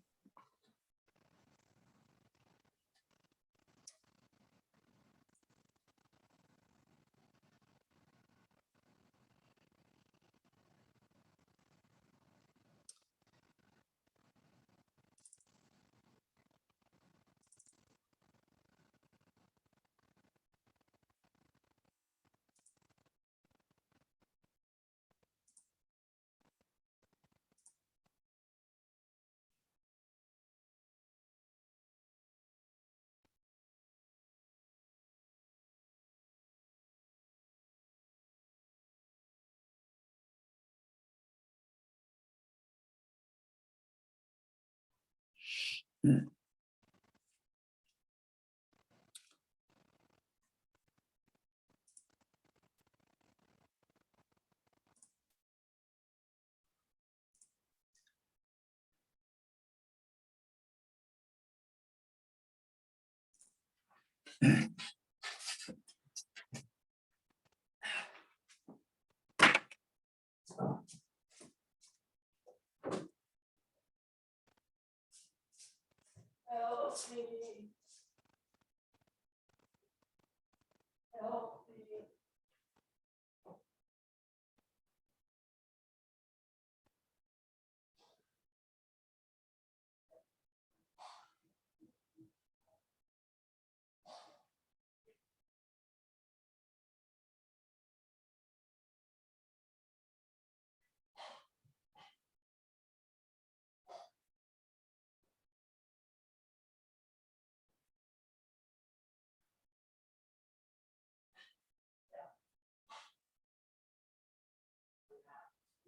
Help me. Help me.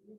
Call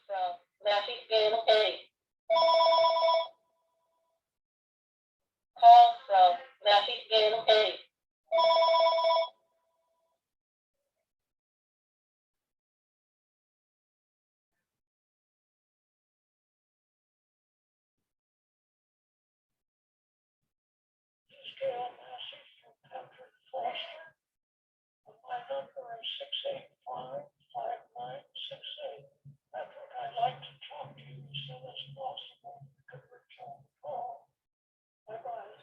from Massey Scale A. Call from Massey Scale A. Scale Massey from Patrick Foster. My number is 685-5968. Patrick, I'd like to talk to you as soon as possible. Could return the call. Bye-bye.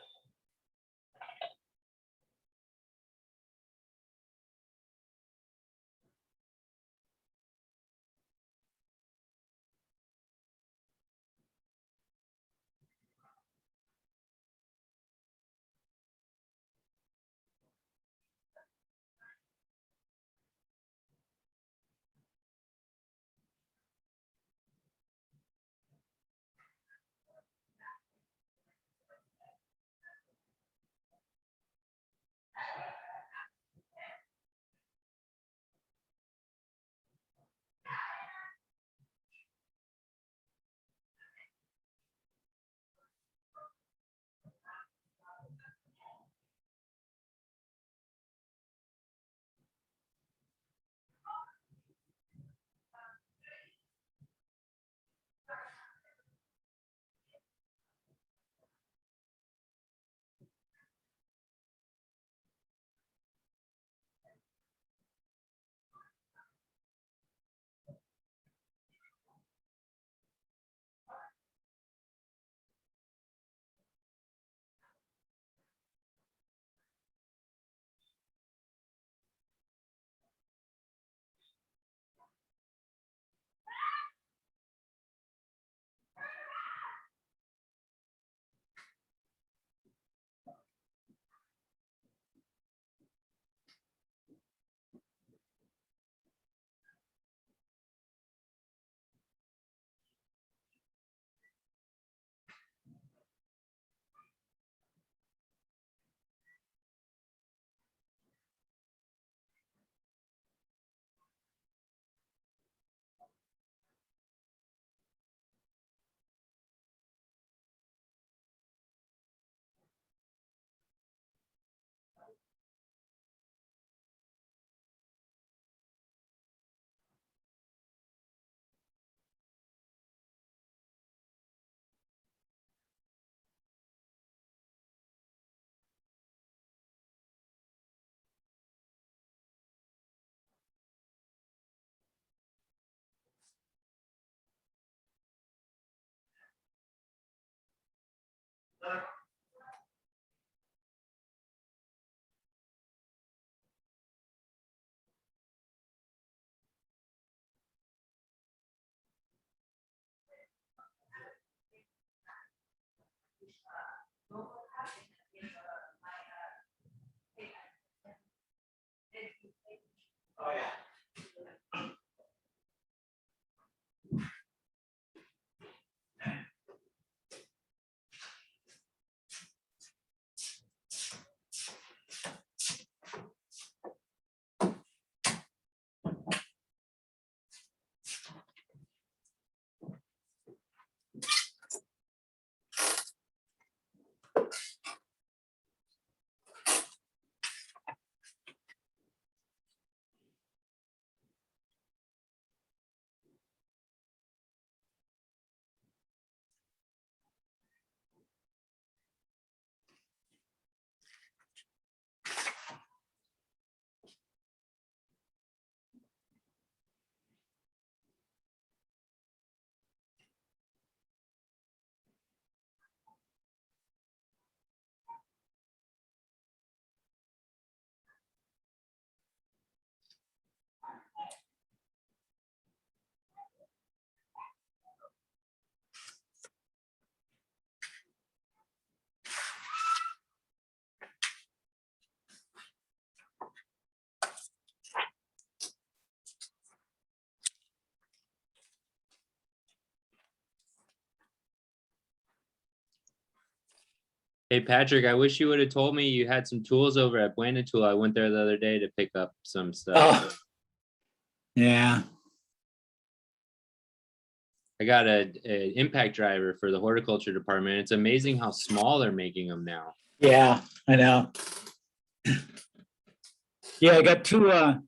Hey, Patrick, I wish you would have told me you had some tools over at Buena Tool. I went there the other day to pick up some stuff. Oh, yeah. I got an impact driver for the horticulture department. It's amazing how small they're making them now. Yeah, I know. Yeah, I got two I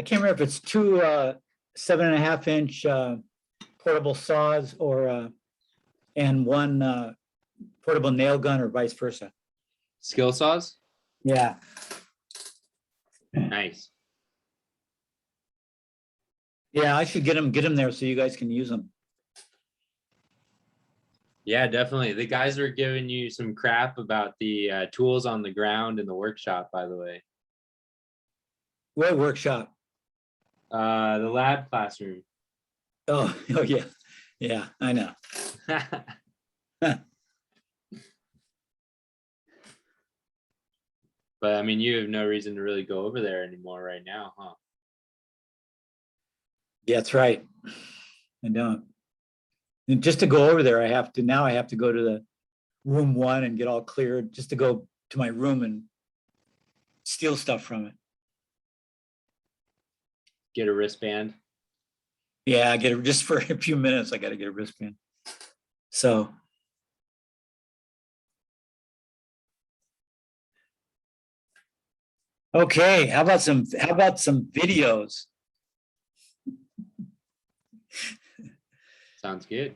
can't remember if it's two 7.5-inch portable saws or and one portable nail gun or vice versa. Skill saws? Yeah. Nice. Yeah, I should get them there so you guys can use them. Yeah, definitely. The guys were giving you some crap about the tools on the ground in the workshop, by the way. What workshop? The lab classroom. Oh, oh yeah. Yeah, I know. But I mean, you have no reason to really go over there anymore right now, huh? Yeah, that's right. I don't. And just to go over there, I have to go to the room 1 and get all cleared just to go to my room and steal stuff from it. Get a wristband. Yeah, I get it just for a few minutes. I got to get a wristband. So. Okay, how about some videos? Sounds good.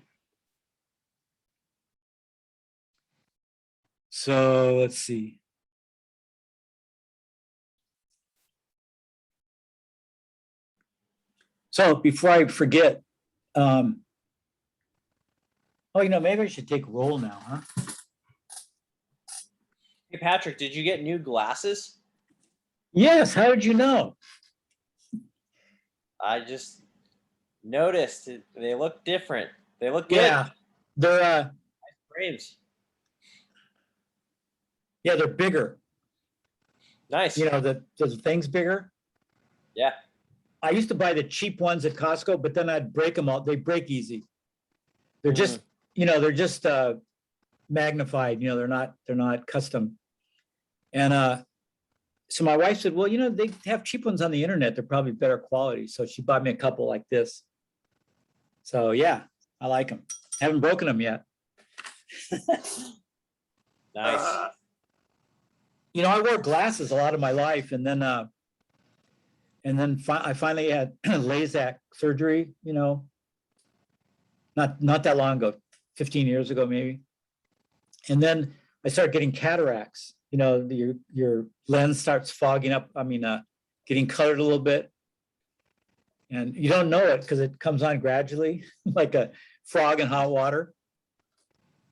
So let's see. So before I forget, oh, maybe I should take roll now, huh? Hey, Patrick, did you get new glasses? Yes, how did you know? I just noticed they look different. They look good. Yeah, they're Frames. yeah, they're bigger. Nice. The thing's bigger. Yeah. I used to buy the cheap ones at Costco, but then I'd break them all. They break easy. They're just, magnified, they're not custom. And so my wife said, well, they have cheap ones on the internet. They're probably better quality. So she bought me a couple like this. So yeah, I like them. Haven't broken them yet. Nice. I wore glasses a lot of my life, and then I finally had LASIK surgery. Not that long ago, 15 years ago maybe. And then I started getting cataracts. Your lens starts fogging up. Getting colored a little bit, and you don't know it because it comes on gradually, like a frog in hot water.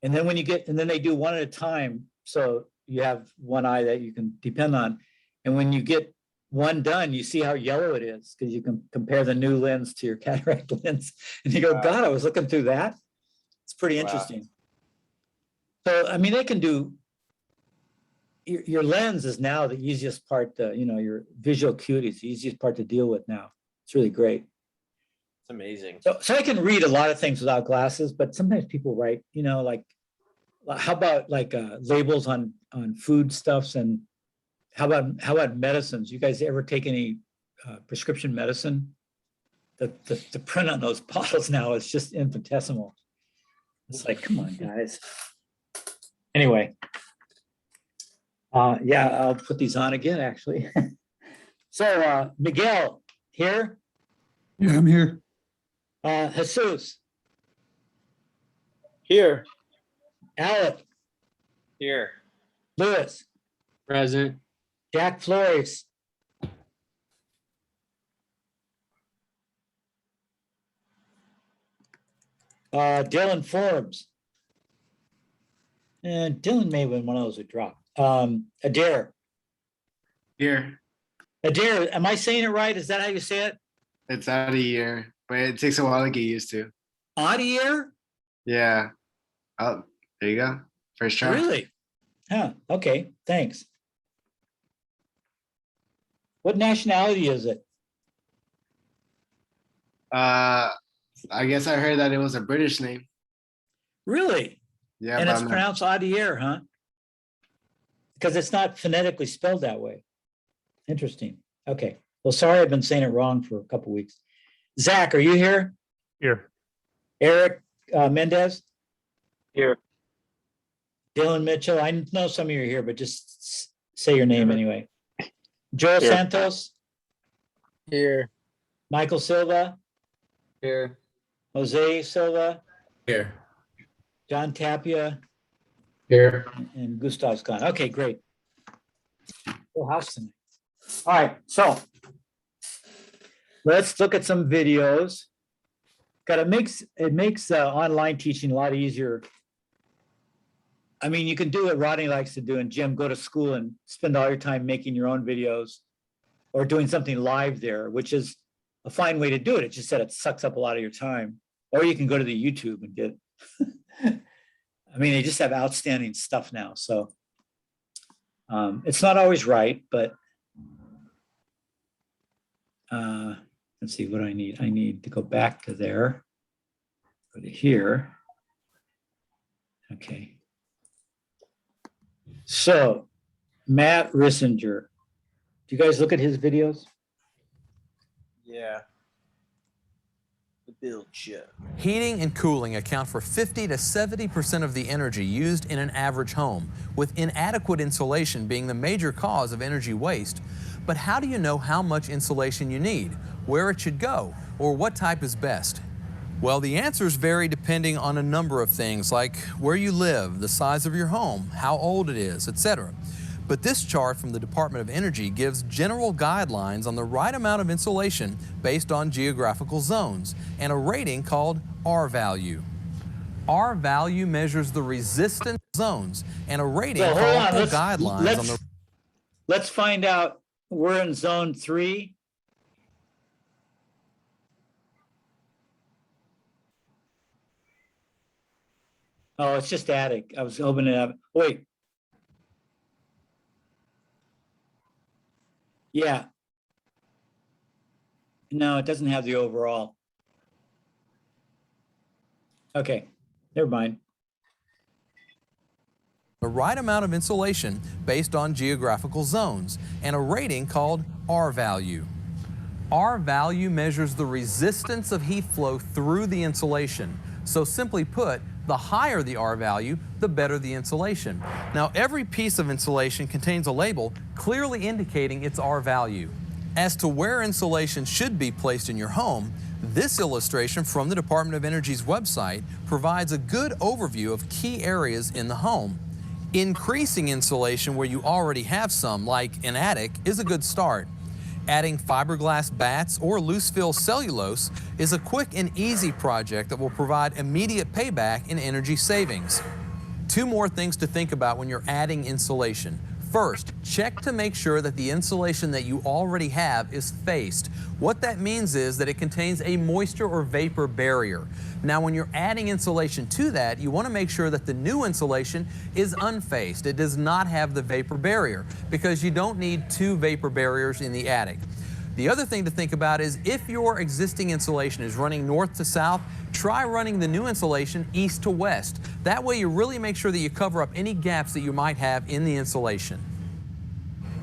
And then then they do one at a time, so you have one eye that you can depend on. And when you get one done, you see how yellow it is because you can compare the new lens to your cataract lens, and you go, Wow. God, I was looking through that. It's pretty Wow. interesting. So they can do. Your lens is now the easiest part. Your visual acuity is the easiest part to deal with now. It's really great. It's amazing. So I can read a lot of things without glasses, but sometimes people write, like how about like labels on foodstuffs, and how about medicines? You guys ever take any prescription medicine? The print on those bottles now is just infinitesimal. It's like, come on, guys. Anyway, yeah, I'll put these on again, actually. So Miguel here. Yeah, I'm here. Jesus, Here. Alec, Here. Lewis, Present. Jack Flores. Dylan Forbes. And Dylan may have been one of those who dropped. Adair. Here. Adair, am I saying it right? Is that how you say it? It's out of here, but it takes a while to get used to. Adair? Yeah. Oh, there you go. First try. Really? Huh, okay, thanks. What nationality is it? I guess I heard that it was a British name. Really? Yeah, And but it's I'm not- pronounced Adier, huh? Because it's not phonetically spelled that way. Interesting. Okay. Well, sorry, I've been saying it wrong for a couple weeks. Zach, are you here? Here. Eric Mendez? Here. Dylan Mitchell? I know some of you are here, but just say your name anyway. Joel Here. Santos? Here. Michael Silva? Here. Jose Silva? Here. John Tapia? Here. And Gustav's gone. Okay, great. Full house tonight. All right, so let's look at some videos. It makes online teaching a lot easier. I mean, you can do what Rodney likes to do, and Jim, go to school and spend all your time making your own videos or doing something live there, which is a fine way to do it. It's just that it sucks up a lot of your time. Or you can go to the YouTube and get, I mean, they just have outstanding stuff now. So it's not always right, but let's see what do I need. I need to go back to there, go to here. Okay. So Matt Rissinger, do you guys look at his videos? Yeah. The build show. Heating and cooling account for 50 to 70% of the energy used in an average home, with inadequate insulation being the major cause of energy waste. But how do you know how much insulation you need, where it should go, or what type is best? Well, the answers vary depending on a number of things like where you live, the size of your home, how old it is, etc. But this chart from the Department of Energy gives general guidelines on the right amount of insulation based on geographical zones and a rating called R value. R value measures the resistance zones and a rating So called hold on, guidelines on the let's find out. We're in zone 3. Oh, it's just attic. I was opening it up. Wait. Yeah. No, it doesn't have the overall. Okay, never mind. the right amount of insulation based on geographical zones and a rating called R value. R value measures the resistance of heat flow through the insulation. So simply put, the higher the R value, the better the insulation. Now, every piece of insulation contains a label clearly indicating its R value. As to where insulation should be placed in your home, this illustration from the Department of Energy's website provides a good overview of key areas in the home. Increasing insulation where you already have some, like an attic, is a good start. Adding fiberglass bats or loose-fill cellulose is a quick and easy project that will provide immediate payback in energy savings. Two more things to think about when you're adding insulation. First, check to make sure that the insulation that you already have is faced. What that means is that it contains a moisture or vapor barrier. Now, when you're adding insulation to that, you want to make sure that the new insulation is unfaced. It does not have the vapor barrier because you don't need two vapor barriers in the attic. The other thing to think about is if your existing insulation is running north to south, try running the new insulation east to west. That way you really make sure that you cover up any gaps that you might have in the insulation.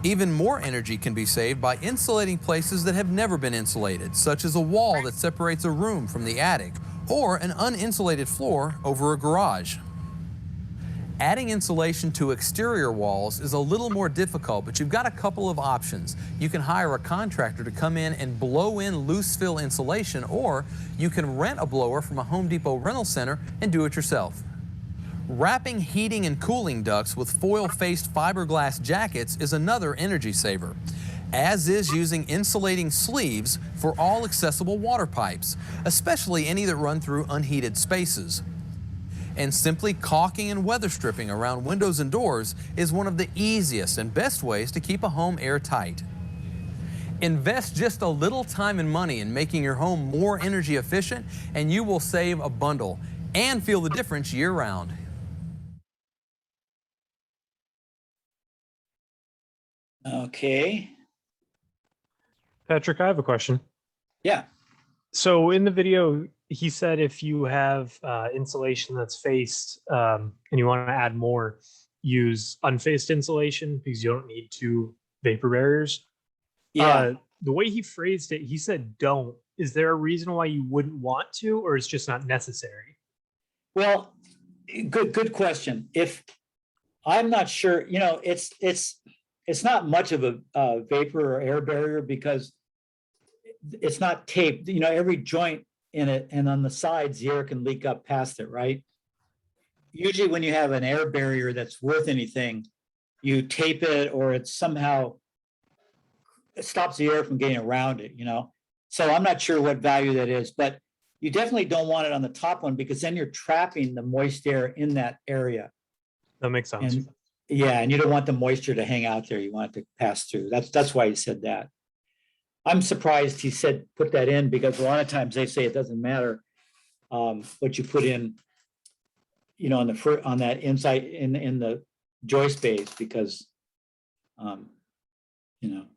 Even more energy can be saved by insulating places that have never been insulated, such as a wall that separates a room from the attic, or an uninsulated floor over a garage. Adding insulation to exterior walls is a little more difficult, but you've got a couple of options. You can hire a contractor to come in and blow in loose fill insulation, or you can rent a blower from a Home Depot rental center and do it yourself. Wrapping heating and cooling ducts with foil-faced fiberglass jackets is another energy saver, as is using insulating sleeves for all accessible water pipes, especially any that run through unheated spaces. And simply caulking and weather stripping around windows and doors is one of the easiest and best ways to keep a home airtight. Invest just a little time and money in making your home more energy efficient, and you will save a bundle and feel the difference year-round. Okay, Patrick, I have a question. yeah. So in the video, he said if you have insulation that's faced and you want to add more, use unfaced insulation because you don't need two vapor barriers. Yeah, The way he phrased it, he said don't. Is there a reason why you wouldn't want to, or it's just not necessary? well, good question. If I'm not sure, it's not much of a vapor or air barrier because it's not taped. Every joint in it and on the sides, the air can leak up past it, right? Usually when you have an air barrier that's worth anything, you tape it or it somehow stops the air from getting around it, So I'm not sure what value that is, but you definitely don't want it on the top one because then you're trapping the moist air in that area. That makes sense. And yeah, and you don't want the moisture to hang out there. You want it to pass through. That's why he said that. I'm surprised he said put that in because a lot of times they say it doesn't matter what you put in, on that inside in the joist base because you're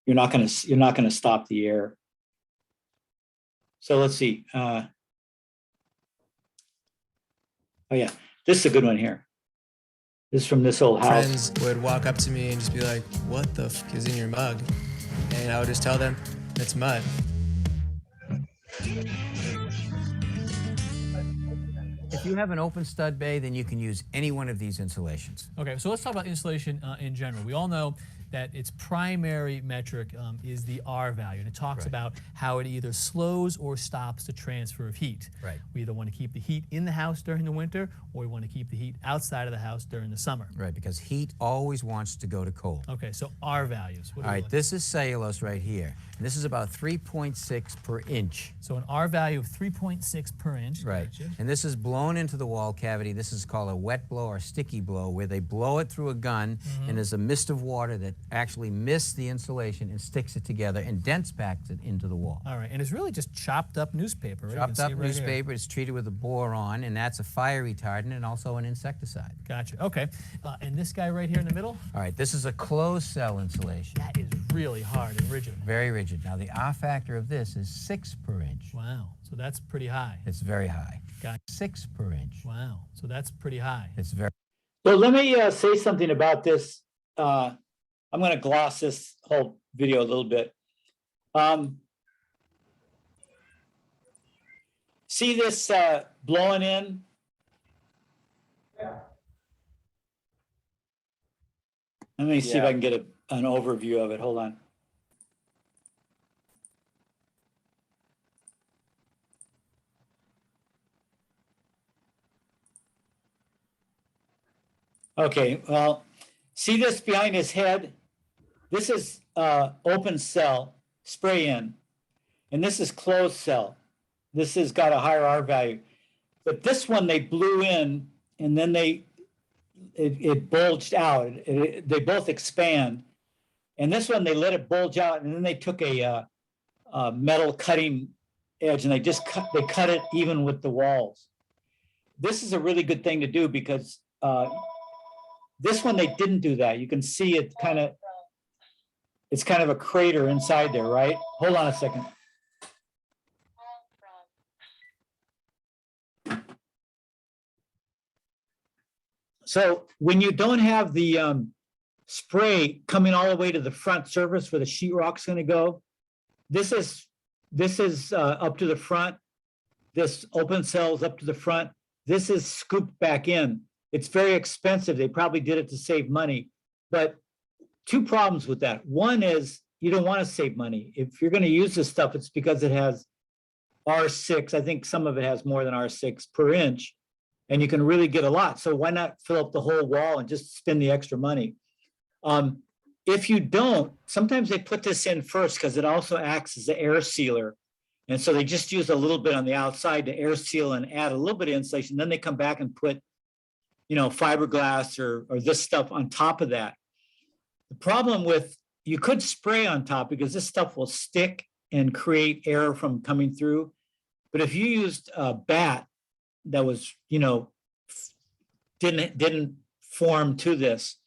not gonna stop the air. So let's see. Oh yeah, this is a good one here. This is from this old house. Friends would walk up to me and just be like, "What the f is in your mug?" And I would just tell them, "It's mud." If you have an open stud bay, then you can use any one of these insulations. Okay, so let's talk about insulation in general. We all know that its primary metric is the R value, and it talks about how it either slows or stops the transfer of heat. Right. We either want to keep the heat in the house during the winter, or we want to keep the heat outside of the house during the summer. Right, because heat always wants to go to cold. Okay, so R values. All right, this is cellulose right here. And this is about 3.6 per inch. So an R value of 3.6 per inch. Right, Gotcha. and this is blown into the wall cavity. This is called a wet blow or sticky blow, where they blow it through a gun, and there's a mist of water that actually mists the insulation and sticks it together and dents packs it into the wall. All right, and it's really just chopped up newspaper, right? Chopped up newspaper, it's treated with a boron, and that's a fire retardant and also an insecticide. Gotcha, okay. And this guy right here in the middle? All right, this is a closed cell insulation. That is really hard and rigid. Very rigid. Now the R factor of this is 6 per inch. Wow, so that's pretty high. It's very high. Got 6 per inch. Wow, so that's pretty high. It's very. So let me say something about this. I'm going to gloss this whole video a little bit. See this blowing in? Let me see if I can get an overview of it. Hold on. Okay, well, see this behind his head? This is open cell, spray in, and this is closed cell. This has got a higher R value. But this one they blew in and then it bulged out. They both expand. And this one they let it bulge out and then they took a metal cutting edge and they cut it even with the walls. This is a really good thing to do because this one they didn't do that. You can see it it's kind of a crater inside there, right? Hold on a second. So when you don't have the spray coming all the way to the front surface where the sheetrock's going to go, this is up to the front. This open cell's up to the front. This is scooped back in. It's very expensive. They probably did it to save money, but two problems with that. One is you don't want to save money. If you're going to use this stuff, it's because it has R6. I think some of it has more than R6 per inch, and you can really get a lot. So why not fill up the whole wall and just spend the extra money? If you don't, sometimes they put this in first because it also acts as an air sealer. And so they just use a little bit on the outside to air seal and add a little bit of insulation. Then they come back and put, fiberglass or this stuff on top of that. The problem with, you could spray on top because this stuff will stick and create air from coming through. But if you used a bat that was, didn't form to this,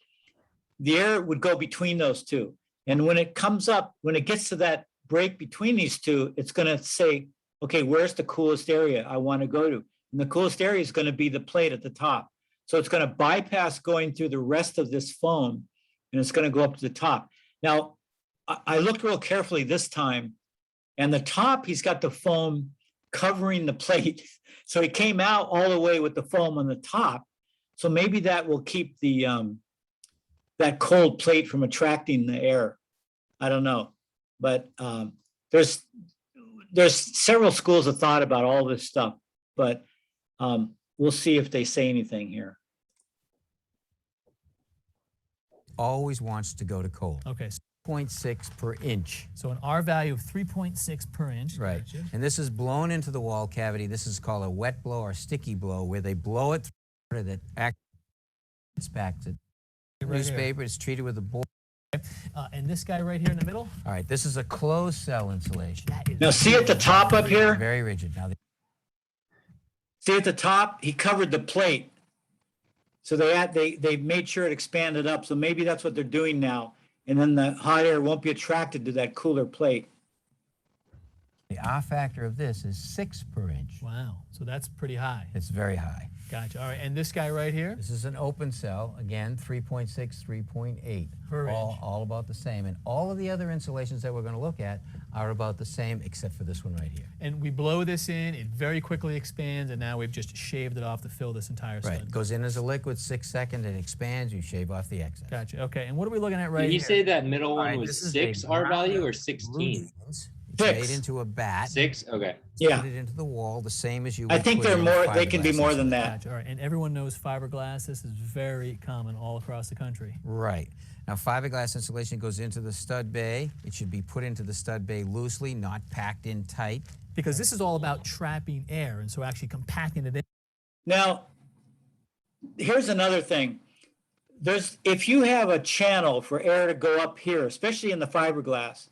the air would go between those two. And when it comes up, when it gets to that break between these two, it's going to say okay, where's the coolest area I want to go to? And the coolest area is going to be the plate at the top. So it's going to bypass going through the rest of this foam, and it's going to go up to the top. Now, I looked real carefully this time, and the top, he's got the foam covering the plate. So he came out all the way with the foam on the top. So maybe that will keep the that cold plate from attracting the air. I don't know, but there's several schools of thought about all this stuff, but we'll see if they say anything here. Always wants to go to cold. Okay. 0.6 per inch. So an R value of 3.6 per inch. Right. Gotcha. And this is blown into the wall cavity. This is called a wet blow or sticky blow, where they blow it through that acts back to Right newspaper. It's treated with a board. And this guy right here in the middle? All right, this is a closed cell insulation. That is Now see at the top up here, Very rigid. Now, see at the top, he covered the plate. So they made sure it expanded up. So maybe that's what they're doing now. And then the hot air won't be attracted to that cooler plate. the R factor of this is 6 per inch. Wow. So that's pretty high. It's very high. Gotcha. All right. And this guy right here? This is an open cell, again, 3.6, 3.8. Per inch. All about the same. And all of the other insulations that we're going to look at are about the same, except for this one right here. And we blow this in, it very quickly expands, and now we've just shaved it off to fill this entire Right. stud. Goes in as a liquid, 6 seconds, it expands, you shave off the excess. Gotcha. Okay. And what are we looking at right Did you here? say that middle All one right, was this is 6 a R value ground or of 16? blue beans. It's 6. made into a bat. 6? Okay. Yeah. Put it into the wall, the same as you I would think put they're in more, they can be fiberglass more than insulation. that. Gotcha. All right. And everyone knows fiberglass. This is very common all across the country. Right. Now, fiberglass insulation goes into the stud bay. It should be put into the stud bay loosely, not packed in tight. Because this is all about trapping air, and so actually compacting it in. Now, here's another thing. If you have a channel for air to go up here, especially in the fiberglass,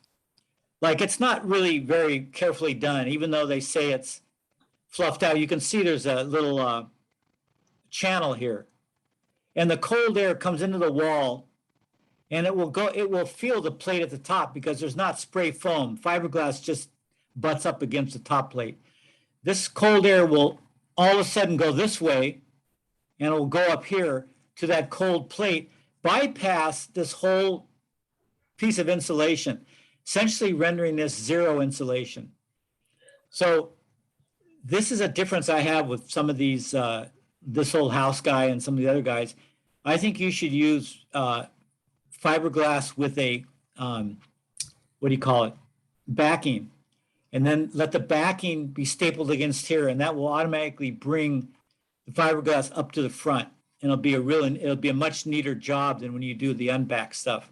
like it's not really very carefully done, even though they say it's fluffed out. You can see there's a little channel here. And the cold air comes into the wall, and it will feel the plate at the top because there's not spray foam. Fiberglass just butts up against the top plate. This cold air will all of a sudden go this way, and it will go up here to that cold plate, bypass this whole piece of insulation, essentially rendering this zero insulation. So this is a difference I have with some of these, this old house guy and some of the other guys. I think you should use fiberglass with a, what do you call it, backing. And then let the backing be stapled against here, and that will automatically bring the fiberglass up to the front. And it'll be a much neater job than when you do the unback stuff.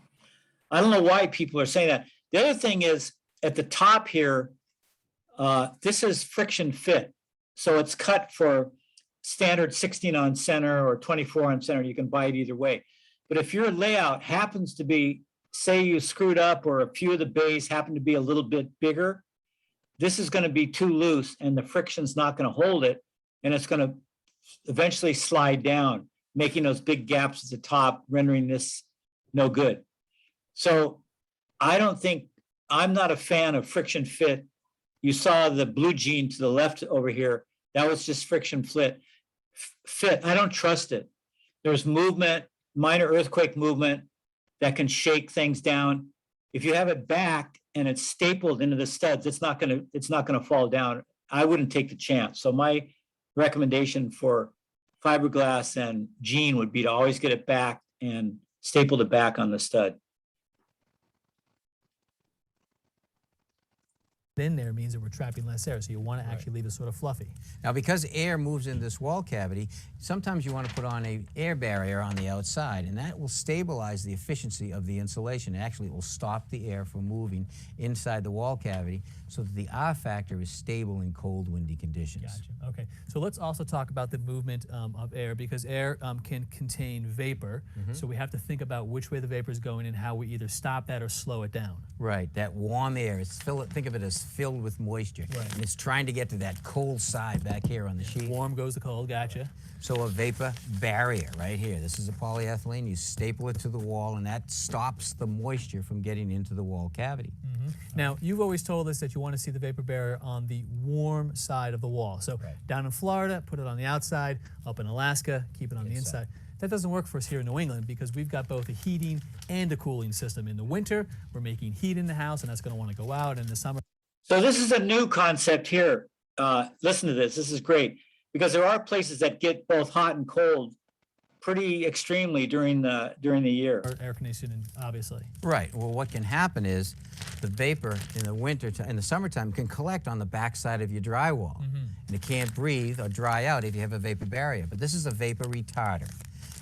I don't know why people are saying that. The other thing is at the top here, this is friction fit. So it's cut for standard 16 on center or 24 on center. You can buy it either way. But if your layout happens to be, say you screwed up or a few of the bays happen to be a little bit bigger, this is going to be too loose and the friction's not going to hold it. And it's going to eventually slide down, making those big gaps at the top, rendering this no good. So I'm not a fan of friction fit. You saw the blue jean to the left over here. That was just friction fit. I don't trust it. There's movement, minor earthquake movement that can shake things down. If you have it back and it's stapled into the studs, it's not gonna fall down. I wouldn't take the chance. So my recommendation for fiberglass and jean would be to always get it back and staple it back on the stud. In there means that we're trapping less air, so you want to actually leave it sort of fluffy. Now, because air moves in this wall cavity, sometimes you want to put on an air barrier on the outside, and that will stabilize the efficiency of the insulation. Actually, it will stop the air from moving inside the wall cavity so that the R factor is stable in cold, windy conditions. Gotcha. Okay. So let's also talk about the movement of air, because air can contain vapor. So we have to think about which way the vapor is going and how we either stop that or slow it down. Right. That warm air, think of it as filled with moisture. Right. And it's trying to get to that cold side back here on the sheet. Warm goes the cold. Gotcha. So a vapor barrier right here. This is a polyethylene. You staple it to the wall, and that stops the moisture from getting into the wall cavity. Now, you've always told us that you want to see the vapor barrier on the warm side of the wall. So down in Florida, put it on the outside. Up in Alaska, keep it on the inside. That doesn't work for us here in New England because we've got both a heating and a cooling system. In the winter, we're making heat in the house, and that's going to want to go out. In the summer. So this is a new concept here. Listen to this. This is great because there are places that get both hot and cold pretty extremely during the year. Air conditioning, obviously. Right. Well, what can happen is the vapor in the winter, in the summertime, can collect on the backside of your drywall, and it can't breathe or dry out if you have a vapor barrier. But this is a vapor retarder,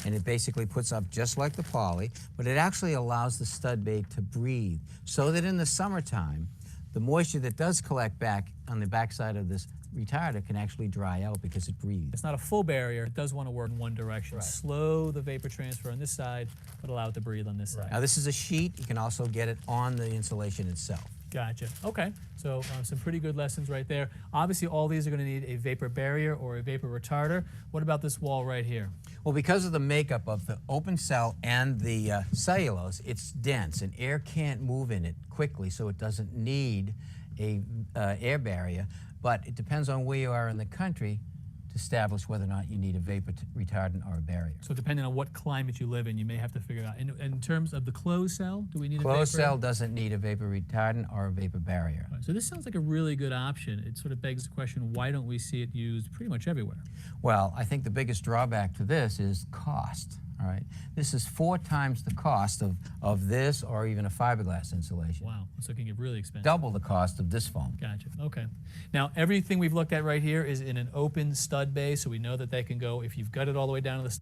and it basically puts up just like the poly, but it actually allows the stud bay to breathe, so that in the summertime, the moisture that does collect back on the backside of this retarder can actually dry out because it breathes. It's not a full barrier. It does want to work in one direction. Slow the vapor transfer on this side, but allow it to breathe on this side. Now, this is a sheet. You can also get it on the insulation itself. Gotcha. Okay. So some pretty good lessons right there. Obviously, all these are going to need a vapor barrier or a vapor retarder. What about this wall right here? Well, because of the makeup of the open cell and the cellulose, it's dense, and air can't move in it quickly, so it doesn't need a air barrier. But it depends on where you are in the country to establish whether or not you need a vapor retardant or a barrier. So depending on what climate you live in, you may have to figure it out. In terms of the closed cell, do we need a Closed vapor? cell doesn't need a vapor retardant or a vapor barrier. Right, so this sounds like a really good option. It sort of begs the question, why don't we see it used pretty much everywhere? Well, I think the biggest drawback to this is cost. All right, this is 4 times the cost of this or even a fiberglass insulation. Wow, so it can get really expensive. Double the cost of this foam. Gotcha. Okay. Now, everything we've looked at right here is in an open stud bay, so we know that they can go, if you've got it all the way down to the...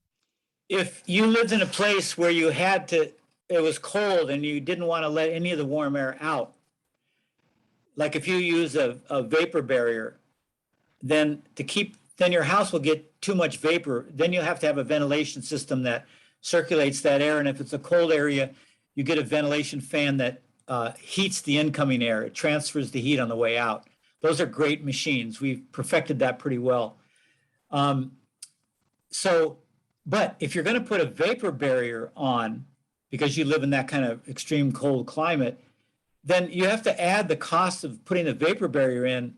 If you lived in a place where you had to, it was cold and you didn't want to let any of the warm air out, like if you use a vapor barrier, then your house will get too much vapor. Then you have to have a ventilation system that circulates that air. And if it's a cold area, you get a ventilation fan that heats the incoming air. It transfers the heat on the way out. Those are great machines. We've perfected that pretty well. But if you're going to put a vapor barrier on, because you live in that kind of extreme cold climate, then you have to add the cost of putting the vapor barrier in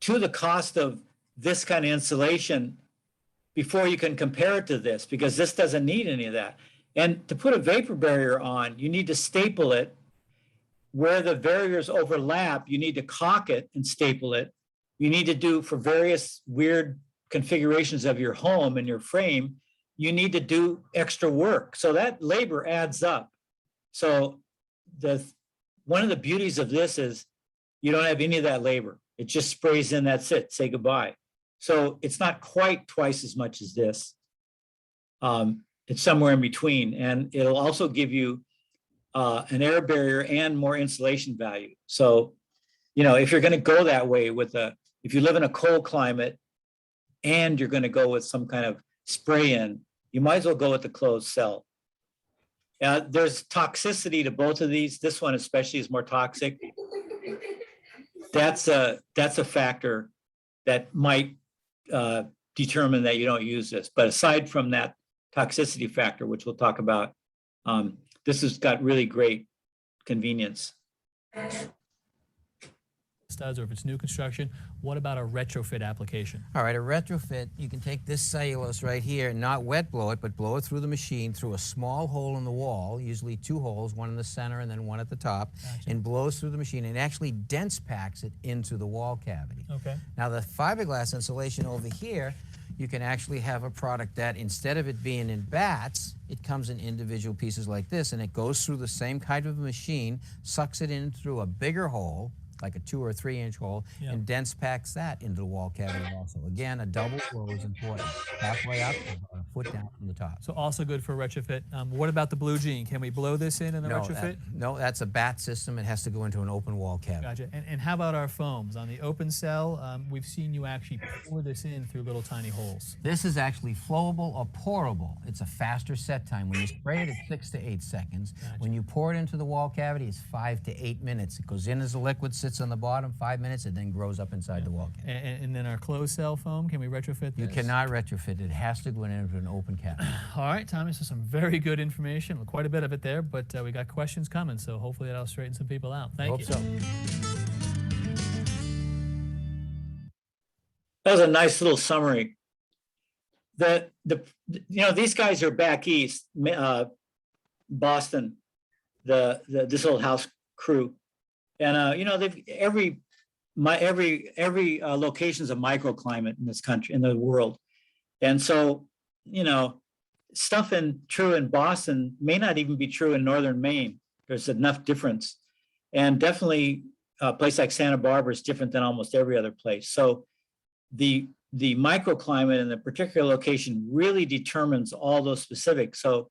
to the cost of this kind of insulation before you can compare it to this, because this doesn't need any of that. And to put a vapor barrier on, you need to staple it. Where the barriers overlap, you need to caulk it and staple it. You need to do, for various weird configurations of your home and your frame, you need to do extra work. So that labor adds up. So one of the beauties of this is you don't have any of that labor. It just sprays in, that's it, say goodbye. So it's not quite twice as much as this. It's somewhere in between, and it'll also give you an air barrier and more insulation value. So, if you're going to go that way if you live in a cold climate and you're going to go with some kind of spray in, you might as well go with the closed cell. There's toxicity to both of these. This one especially is more toxic. That's a factor that might determine that you don't use this. But aside from that toxicity factor, which we'll talk about, this has got really great convenience. Studs, or if it's new construction, what about a retrofit application? All right, a retrofit, you can take this cellulose right here and not wet blow it, but blow it through the machine through a small hole in the wall, usually 2 holes, one in the center and then one at the top, and blows through the machine and actually dense packs it into the wall cavity. Okay. Now the fiberglass insulation over here, you can actually have a product that instead of it being in bats, it comes in individual pieces like this, and it goes through the same kind of machine, sucks it in through a bigger hole, like a 2 or 3 inch hole, and dense packs that into the wall cavity also. Again, a double blow is important. Halfway up, a foot down from the top. So also good for a retrofit. What about the blue jean? Can we blow this in a retrofit? No, that's a bat system. It has to go into an open wall cavity. Gotcha. And how about our foams? On the open cell, we've seen you actually pour this in through little tiny holes. This is actually flowable or pourable. It's a faster set time. When you spray it, it's 6 to 8 seconds. Gotcha. When you pour it into the wall cavity, it's 5 to 8 minutes. It goes in as a liquid, sits on the bottom, 5 minutes, and then grows up inside the wall cavity. And then our closed cell foam, can we retrofit this? You cannot retrofit it. It has to go into an an open cavity. All right, Tommy, so some very good information, quite a bit of it there, but we got questions coming, so hopefully that'll straighten some people out. Thank Hope you. so. That was a nice little summary. These guys are back east, Boston, this old house crew, and they've every location is a microclimate in this country, in the world, and so stuff true in Boston may not even be true in northern Maine. There's enough difference, and definitely a place like Santa Barbara is different than almost every other place. So the microclimate in the particular location really determines all those specifics. So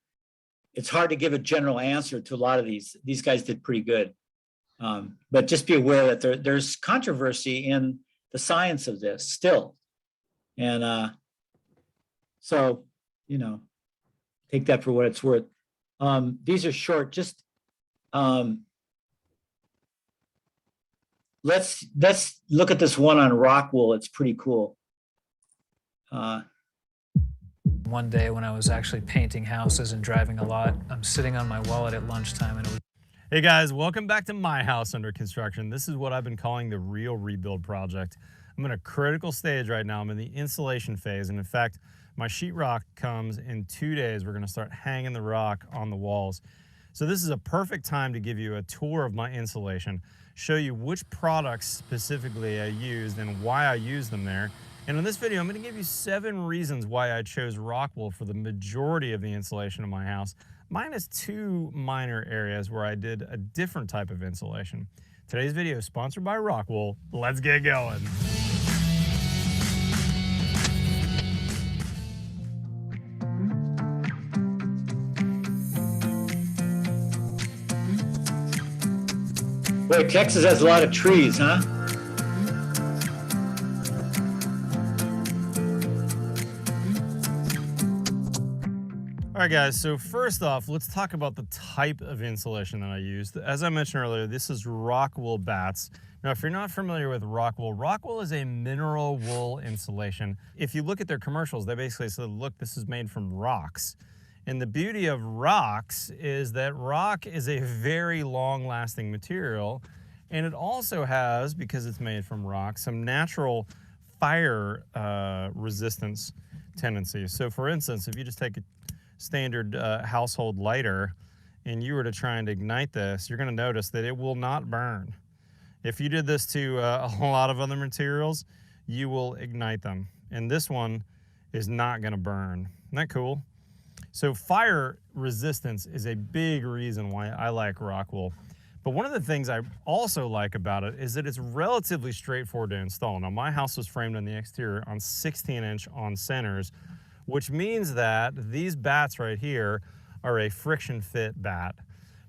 it's hard to give a general answer to a lot of these. These guys did pretty good. But just be aware that there's controversy in the science of this still. And so, take that for what it's worth. These are short, just let's look at this one on rock wool. It's pretty cool. One day when I was actually painting houses and driving a lot, I'm sitting on my wallet at lunchtime and it was... Hey guys, welcome back to my house under construction. This is what I've been calling the real rebuild project. I'm in a critical stage right now. I'm in the insulation phase, and in fact, my sheetrock comes in 2 days. We're gonna start hanging the rock on the walls. So this is a perfect time to give you a tour of my insulation, show you which products specifically I used and why I use them there. And in this video, I'm gonna give you 7 reasons why I chose rock wool for the majority of the insulation of my house, minus 2 minor areas where I did a different type of insulation. Today's video is sponsored by rock wool. Let's get going. Boy, Texas has a lot of trees, huh? All right, guys, so first off, let's talk about the type of insulation that I used. As I mentioned earlier, this is rock wool bats. Now, if you're not familiar with rock wool is a mineral wool insulation. If you look at their commercials, they basically said, look, this is made from rocks. And the beauty of rocks is that rock is a very long-lasting material, and it also has, because it's made from rock, some natural fire resistance tendencies. So for instance, if you just take a standard household lighter and you were to try and ignite this, you're going to notice that it will not burn. If you did this to a lot of other materials, you will ignite them. And this one is not going to burn. Isn't that cool? So fire resistance is a big reason why I like rock wool. But one of the things I also like about it is that it's relatively straightforward to install. Now, my house was framed on the exterior on 16-inch on centers, which means that these bats right here are a friction fit bat.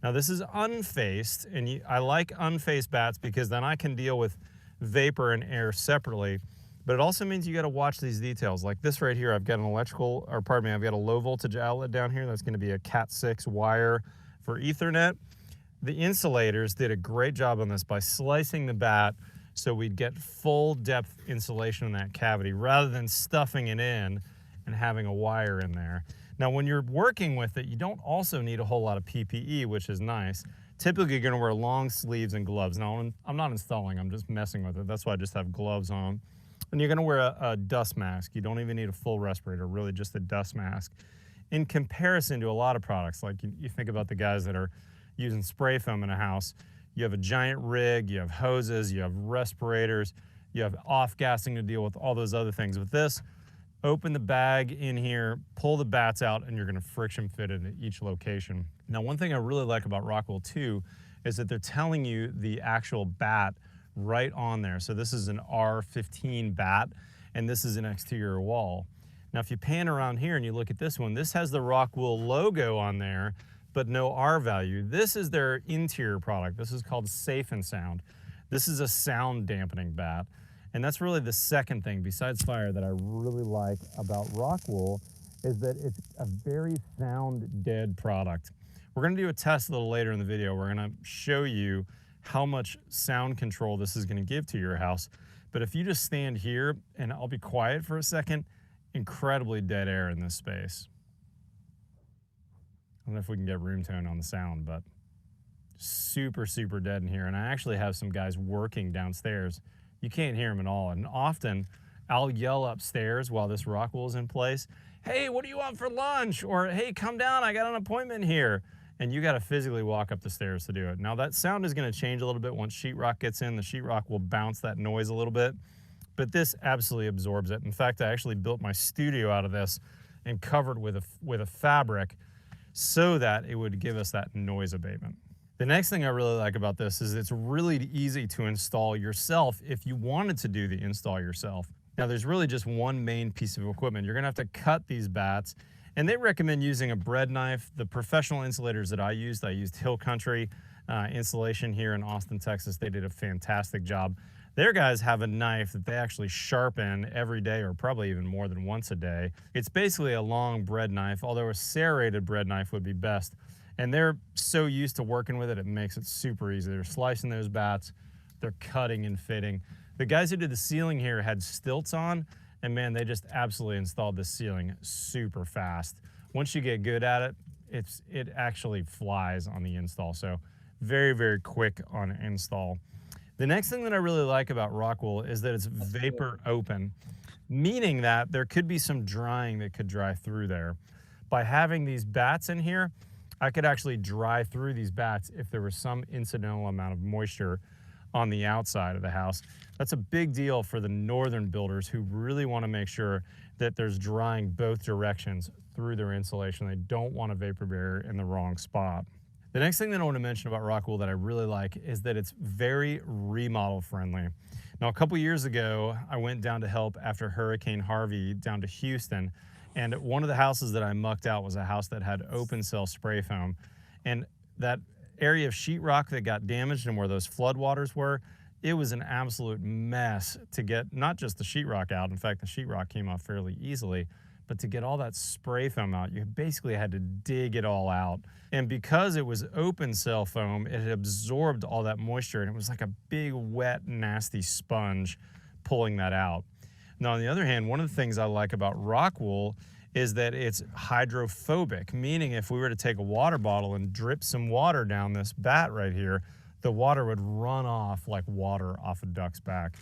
Now this is unfaced, and I like unfaced bats because then I can deal with vapor and air separately, but it also means you gotta watch these details. Like this right here, I've got an I've got a low voltage outlet down here that's gonna be a Cat 6 wire for Ethernet. The insulators did a great job on this by slicing the bat so we'd get full depth insulation in that cavity rather than stuffing it in and having a wire in there. Now, when you're working with it, you don't also need a whole lot of PPE, which is nice. Typically, you're gonna wear long sleeves and gloves. Now, I'm not installing, I'm just messing with it. That's why I just have gloves on. And you're gonna wear a dust mask. You don't even need a full respirator, really just a dust mask. In comparison to a lot of products, like you think about the guys that are using spray foam in a house, you have a giant rig, you have hoses, you have respirators, you have off-gassing to deal with all those other things. With this, open the bag in here, pull the bats out, and you're gonna friction fit it at each location. Now, one thing I really like about rock wool too is that they're telling you the actual bat right on there. So this is an R15 bat, and this is an exterior wall. Now, if you pan around here and you look at this one, this has the rock wool logo on there, but no R value. This is their interior product. This is called Safe and Sound. This is a sound dampening bat. And that's really the second thing besides fire that I really like about rock wool is that it's a very sound dead product. We're gonna do a test a little later in the video. We're gonna show you how much sound control this is gonna give to your house. But if you just stand here and I'll be quiet for a second incredibly dead air in this space. I don't know if we can get room tone on the sound, but super, super dead in here. And I actually have some guys working downstairs. You can't hear them at all. And often I'll yell upstairs while this rock wool is in place, hey, what do you want for lunch? Or, hey, come down, I got an appointment here. And you got to physically walk up the stairs to do it. Now that sound is going to change a little bit once sheetrock gets in. The sheetrock will bounce that noise a little bit, but this absolutely absorbs it. In fact, I actually built my studio out of this and covered with a fabric so that it would give us that noise abatement. The next thing I really like about this is it's really easy to install yourself if you wanted to do the install yourself. Now there's really just one main piece of equipment. You're gonna have to cut these bats, and they recommend using a bread knife. The professional insulators that I used Hill Country Insulation here in Austin, Texas. They did a fantastic job. Their guys have a knife that they actually sharpen every day, or probably even more than once a day. It's basically a long bread knife, although a serrated bread knife would be best. And they're so used to working with it, it makes it super easy. They're slicing those bats, they're cutting and fitting. The guys who did the ceiling here had stilts on, and man, they just absolutely installed this ceiling super fast. Once you get good at it, it actually flies on the install. So very, very quick on install. The next thing that I really like about rock wool is that it's vapor open, meaning that there could be some drying that could dry through there. By having these bats in here, I could actually dry through these bats if there was some incidental amount of moisture on the outside of the house. That's a big deal for the northern builders who really want to make sure that there's drying both directions through their insulation. They don't want a vapor barrier in the wrong spot. The next thing that I want to mention about rock wool that I really like is that it's very remodel friendly. Now, a couple years ago, I went down to help after Hurricane Harvey down to Houston, and one of the houses that I mucked out was a house that had open cell spray foam. And that area of sheetrock that got damaged and where those floodwaters were, it was an absolute mess to get not just the sheetrock out. In fact, the sheetrock came off fairly easily, but to get all that spray foam out, you basically had to dig it all out. And because it was open cell foam, it had absorbed all that moisture, and it was like a big, wet, nasty sponge pulling that out. Now, on the other hand, one of the things I like about rock wool is that it's hydrophobic, meaning if we were to take a water bottle and drip some water down this bat right here, the water would run off like water off a duck's back.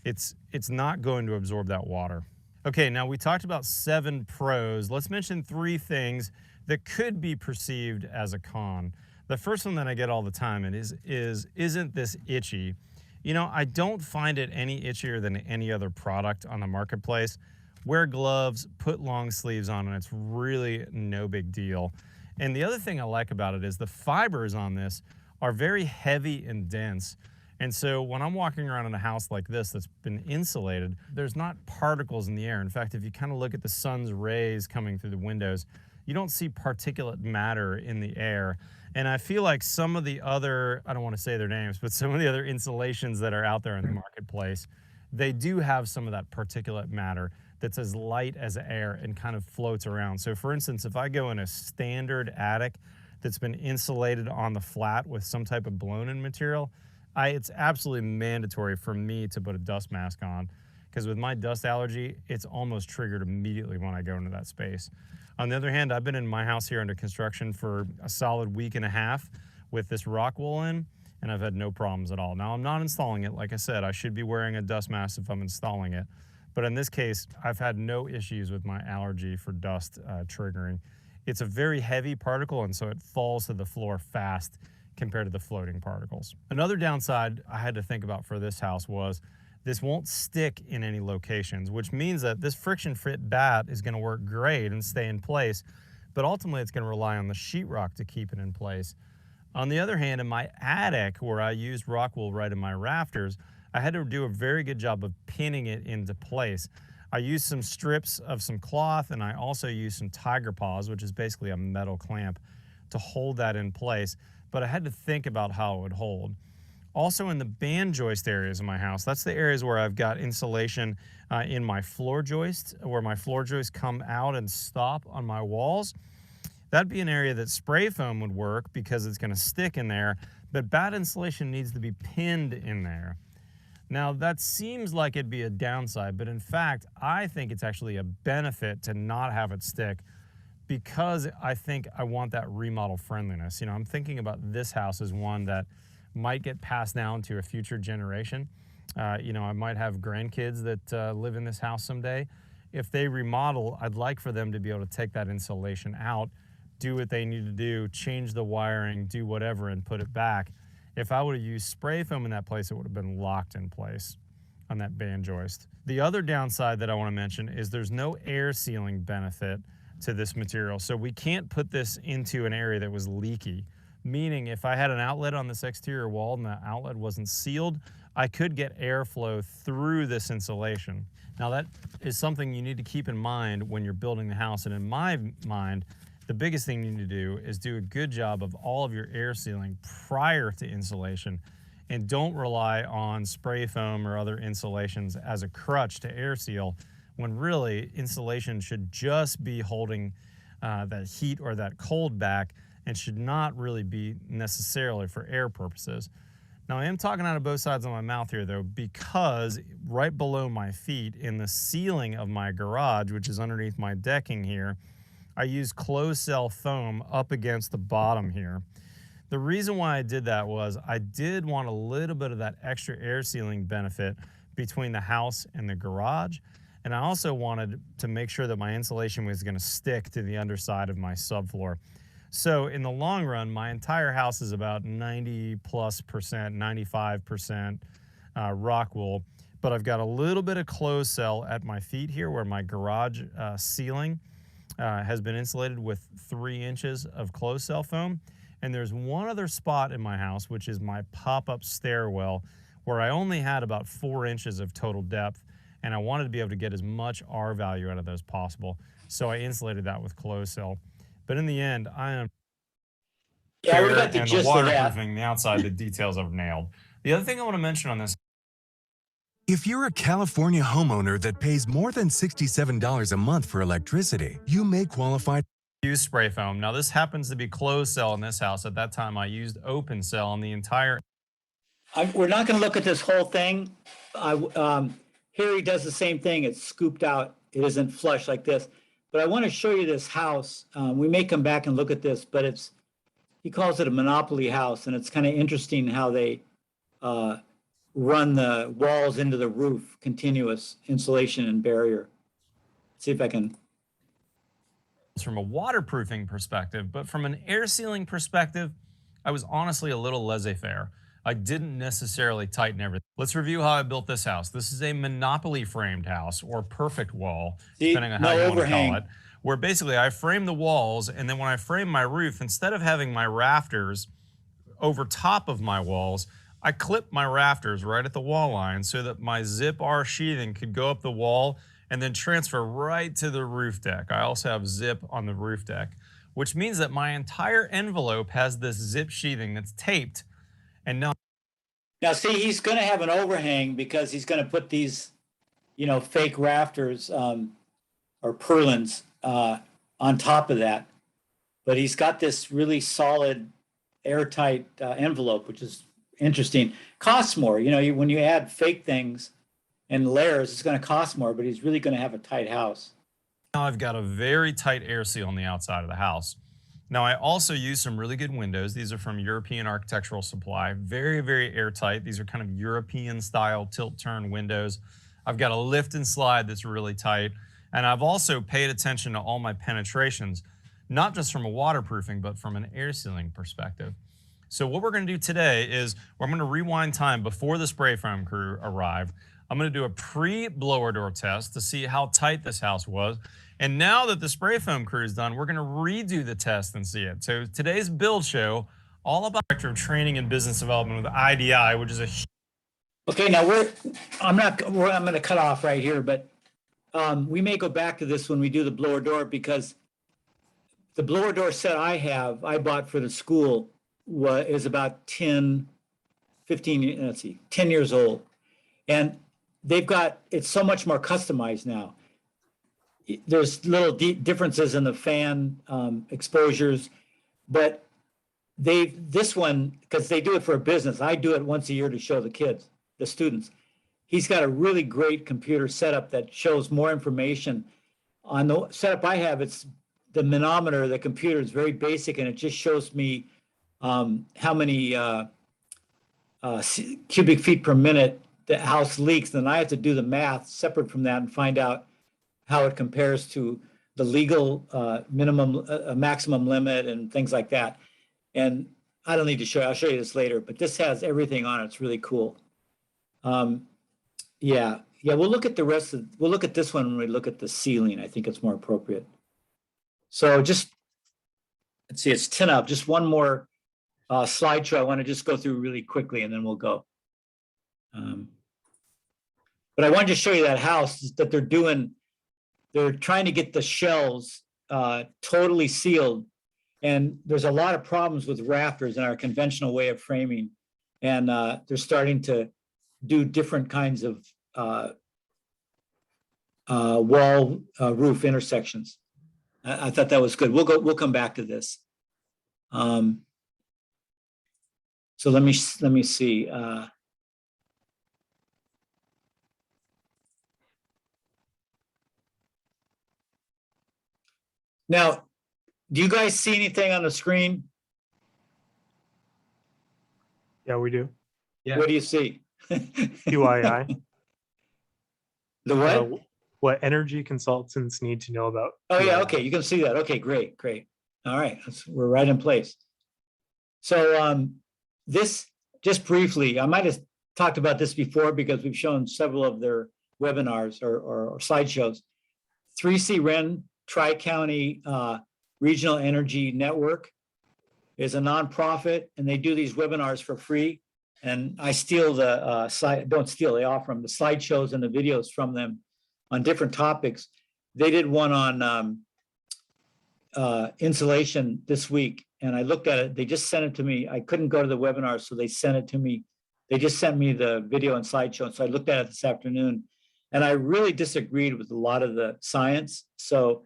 It's not going to absorb that water. Okay, now we talked about 7 pros. Let's mention 3 things that could be perceived as a con. The first one that I get all the time is isn't this itchy? You know, I don't find it any itchier than any other product on the marketplace. Wear gloves, put long sleeves on, and it's really no big deal. And the other thing I like about it is the fibers on this are very heavy and dense. And so when I'm walking around in a house like this that's been insulated, there's not particles in the air. In fact, if you kind of look at the sun's rays coming through the windows, you don't see particulate matter in the air. And I feel like some of the other, I don't want to say their names, but some of the other insulations that are out there in the marketplace, they do have some of that particulate matter that's as light as air and kind of floats around. So for instance, if I go in a standard attic that's been insulated on the flat with some type of blown-in material, it's absolutely mandatory for me to put a dust mask on, because with my dust allergy, it's almost triggered immediately when I go into that space. On the other hand, I've been in my house here under construction for a solid week and a half with this rock wool in, and I've had no problems at all. Now, I'm not installing it. Like I said, I should be wearing a dust mask if I'm installing it. But in this case, I've had no issues with my allergy for dust triggering. It's a very heavy particle, and so it falls to the floor fast compared to the floating particles. Another downside I had to think about for this house was this won't stick in any locations, which means that this friction fit bat is gonna work great and stay in place, but ultimately it's gonna rely on the sheetrock to keep it in place. On the other hand, in my attic, where I used rock wool right in my rafters, I had to do a very good job of pinning it into place. I used some strips of some cloth, and I also used some tiger paws, which is basically a metal clamp, to hold that in place. But I had to think about how it would hold. Also in the band joist areas of my house, that's the areas where I've got insulation in my floor joists, where my floor joists come out and stop on my walls. That'd be an area that spray foam would work because it's gonna stick in there, but bat insulation needs to be pinned in there. Now, that seems like it'd be a downside, but in fact, I think it's actually a benefit to not have it stick, because I think I want that remodel friendliness. You know, I'm thinking about this house as one that might get passed down to a future generation. You know, I might have grandkids that live in this house someday. If they remodel, I'd like for them to be able to take that insulation out, do what they need to do, change the wiring, do whatever, and put it back. If I would have used spray foam in that place, it would have been locked in place on that band joist. The other downside that I want to mention is there's no air sealing benefit to this material. So we can't put this into an area that was leaky, meaning if I had an outlet on this exterior wall and the outlet wasn't sealed, I could get airflow through this insulation. Now that is something you need to keep in mind when you're building the house. And in my mind, the biggest thing you need to do is do a good job of all of your air sealing prior to insulation, and don't rely on spray foam or other insulations as a crutch to air seal, when really insulation should just be holding that heat or that cold back, and should not really be necessarily for air purposes. Now, I am talking out of both sides of my mouth here though, because right below my feet in the ceiling of my garage, which is underneath my decking here, I use closed cell foam up against the bottom here. The reason why I did that was I did want a little bit of that extra air sealing benefit between the house and the garage. And I also wanted to make sure that my insulation was going to stick to the underside of my subfloor. So in the long run, my entire house is about 90+%, 95% rock wool, but I've got a little bit of closed cell at my feet here where my garage ceiling has been insulated with 3 inches of closed cell foam. And there's one other spot in my house, which is my pop-up stairwell, where I only had about 4 inches of total depth, and I wanted to be able to get as much R value out of those possible. So I insulated that with closed cell. But in the end, I am Yeah, we got the and gist the of that. waterproofing, the outside, the details I've nailed. The other thing I want to mention on this, if you're a California homeowner that pays more than $67 a month for electricity, you may qualify. Use spray foam. Now this happens to be closed cell in this house. At that time, I used open cell on the entire. We're not going to look at this whole thing. Here he does the same thing. It's scooped out. It isn't flush like this. But I want to show you this house. We may come back and look at this, but he calls it a monopoly house, and it's kind of interesting how they run the walls into the roof, continuous insulation and barrier. Let's see if I can. From a waterproofing perspective, but from an air sealing perspective, I was honestly a little laissez-faire. I didn't necessarily tighten everything. Let's review how I built this house. This is a monopoly framed house, or perfect wall, depending on how you want to call it, where basically I frame the walls, and then when I frame my roof, instead of having my rafters over top of my walls, I clipped my rafters right at the wall line so that my zip R sheathing could go up the wall and then transfer right to the roof deck. I also have zip on the roof deck, which means that my entire envelope has this zip sheathing that's taped. And now see, he's going to have an overhang because he's going to put these, fake rafters or purlins on top of that. But he's got this really solid, airtight envelope, which is interesting. Costs more. When you add fake things and layers, it's going to cost more, but he's really going to have a tight house. Now I've got a very tight air seal on the outside of the house. Now I also use some really good windows. These are from European Architectural Supply. Very, very airtight. These are kind of European style tilt-turn windows. I've got a lift and slide that's really tight. And I've also paid attention to all my penetrations, not just from a waterproofing, but from an air sealing perspective. So what we're going to do today is I'm going to rewind time before the spray foam crew arrived. I'm going to do a pre-blower door test to see how tight this house was. And now that the spray foam crew is done, we're going to redo the test and see it. So today's build show, all about Director of Training and Business Development with IDI, which is a. Okay, now I'm going to cut off right here, but we may go back to this when we do the blower door, because the blower door set I bought for the school is about 10 years old. And it's so much more customized now. There's little differences in the fan exposures, but this one, because they do it for a business, I do it once a year to show the students. he's got a really great computer setup that shows more information. On the setup I have, it's the manometer, the computer is very basic, and it just shows me how many cubic feet per minute the house leaks. Then I have to do the math separate from that and find out how it compares to the legal minimum, maximum limit and things like that. And I don't need to show you, I'll show you this later, but this has everything on it. It's really cool. Yeah, we'll look at the rest of, we'll look at this one when we look at the ceiling. I think it's more appropriate. So just, let's see, it's 10 up. Just one more slideshow I want to just go through really quickly and then we'll go. But I wanted to show you that house that they're doing. They're trying to get the shells totally sealed. And there's a lot of problems with rafters in our conventional way of framing. And they're starting to do different kinds of wall roof intersections. I thought that was good. We'll come back to this. So let me see. Now, do you guys see anything on the screen? Yeah, we do. Yeah. What do you see? QII. The what? What energy consultants need to know about. Oh yeah, okay, you can see that. Okay, great. All right, we're right in place. So this, just briefly, I might have talked about this before because we've shown several of their webinars or slideshows. 3C REN, Tri-County Regional Energy Network, is a nonprofit, and they do these webinars for free. And I steal the don't steal, they offer them the slideshows and the videos from them on different topics. They did one on insulation this week, and I looked at it. They just sent it to me. I couldn't go to the webinar, so they sent it to me. They just sent me the video and slideshow, so I looked at it this afternoon, and I really disagreed with a lot of the science. So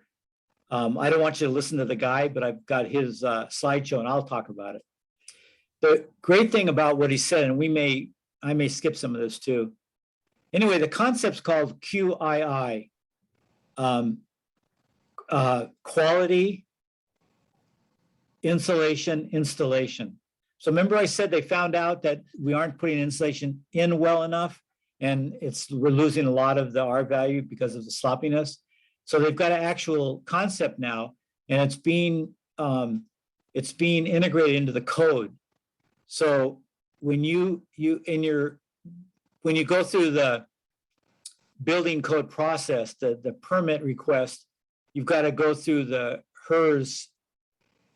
I don't want you to listen to the guy, but I've got his slideshow, and I'll talk about it. The great thing about what he said, and I may skip some of this too. Anyway, the concept's called QII, quality, insulation, installation. So remember I said they found out that we aren't putting insulation in well enough, and we're losing a lot of the R value because of the sloppiness. So they've got an actual concept now, and it's being integrated into the code. So when you go through the building code process, the permit request, you've got to go through the HERS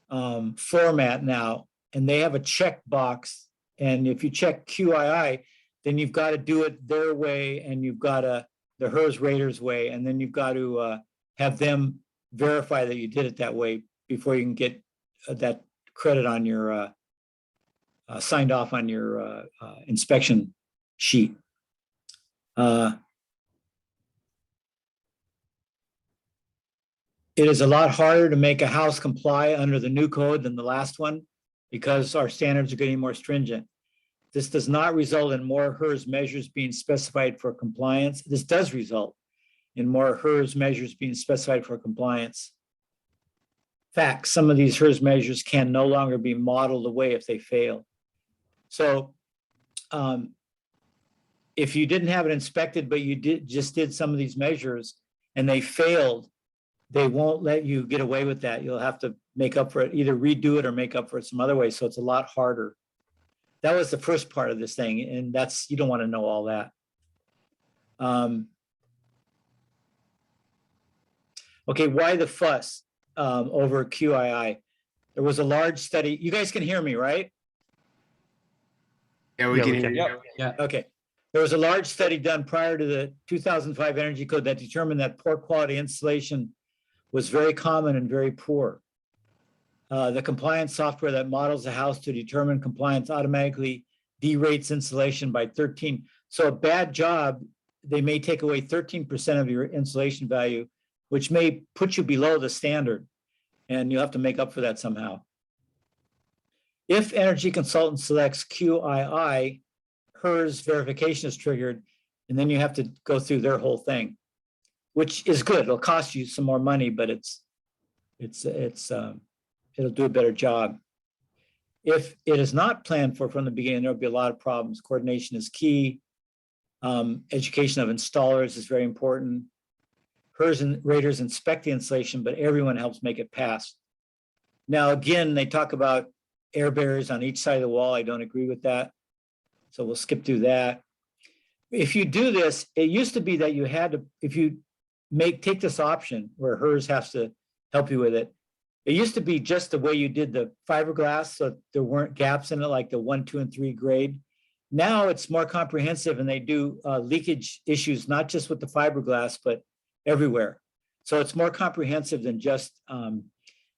format now, and they have a checkbox. And if you check QII, then you've got to do it their way, and you've got the HERS raters way, and then you've got to have them verify that you did it that way before you can get that credit on your signed off on your inspection sheet. It is a lot harder to make a house comply under the new code than the last one because our standards are getting more stringent. This does not result in more HERS measures being specified for compliance. This does result in more HERS measures being specified for compliance. In fact, some of these HERS measures can no longer be modeled away if they fail. So if you didn't have it inspected, but you just did some of these measures and they failed, they won't let you get away with that. You'll have to make up for it, either redo it or make up for it some other way. So it's a lot harder. That was the first part of this thing, and you don't want to know all that. Okay, why the fuss over QII? There was a large study. You guys can hear me, right? Yeah, we can hear you. Yeah. Okay. There was a large study done prior to the 2005 Energy Code that determined that poor quality insulation was very common and very poor. The compliance software that models a house to determine compliance automatically derates insulation by 13. So a bad job, they may take away 13% of your insulation value, which may put you below the standard, and you'll have to make up for that somehow. If energy consultant selects QII, HERS verification is triggered, And then you have to go through their whole thing, which is good. It'll cost you some more money, but it'll do a better job. If it is not planned for from the beginning, there'll be a lot of problems. Coordination is key. Education of installers is very important. HERS and raters inspect the installation, but everyone helps make it pass. Now, again, they talk about air barriers on each side of the wall. I don't agree with that. So we'll skip through that. If you do this, it used to be that you had to, if you take this option where HERS has to help you with it, it used to be just the way you did the fiberglass, so there weren't gaps in it like the 1, 2, and 3 grade. Now it's more comprehensive, and they do leakage issues, not just with the fiberglass, but everywhere. So it's more comprehensive than just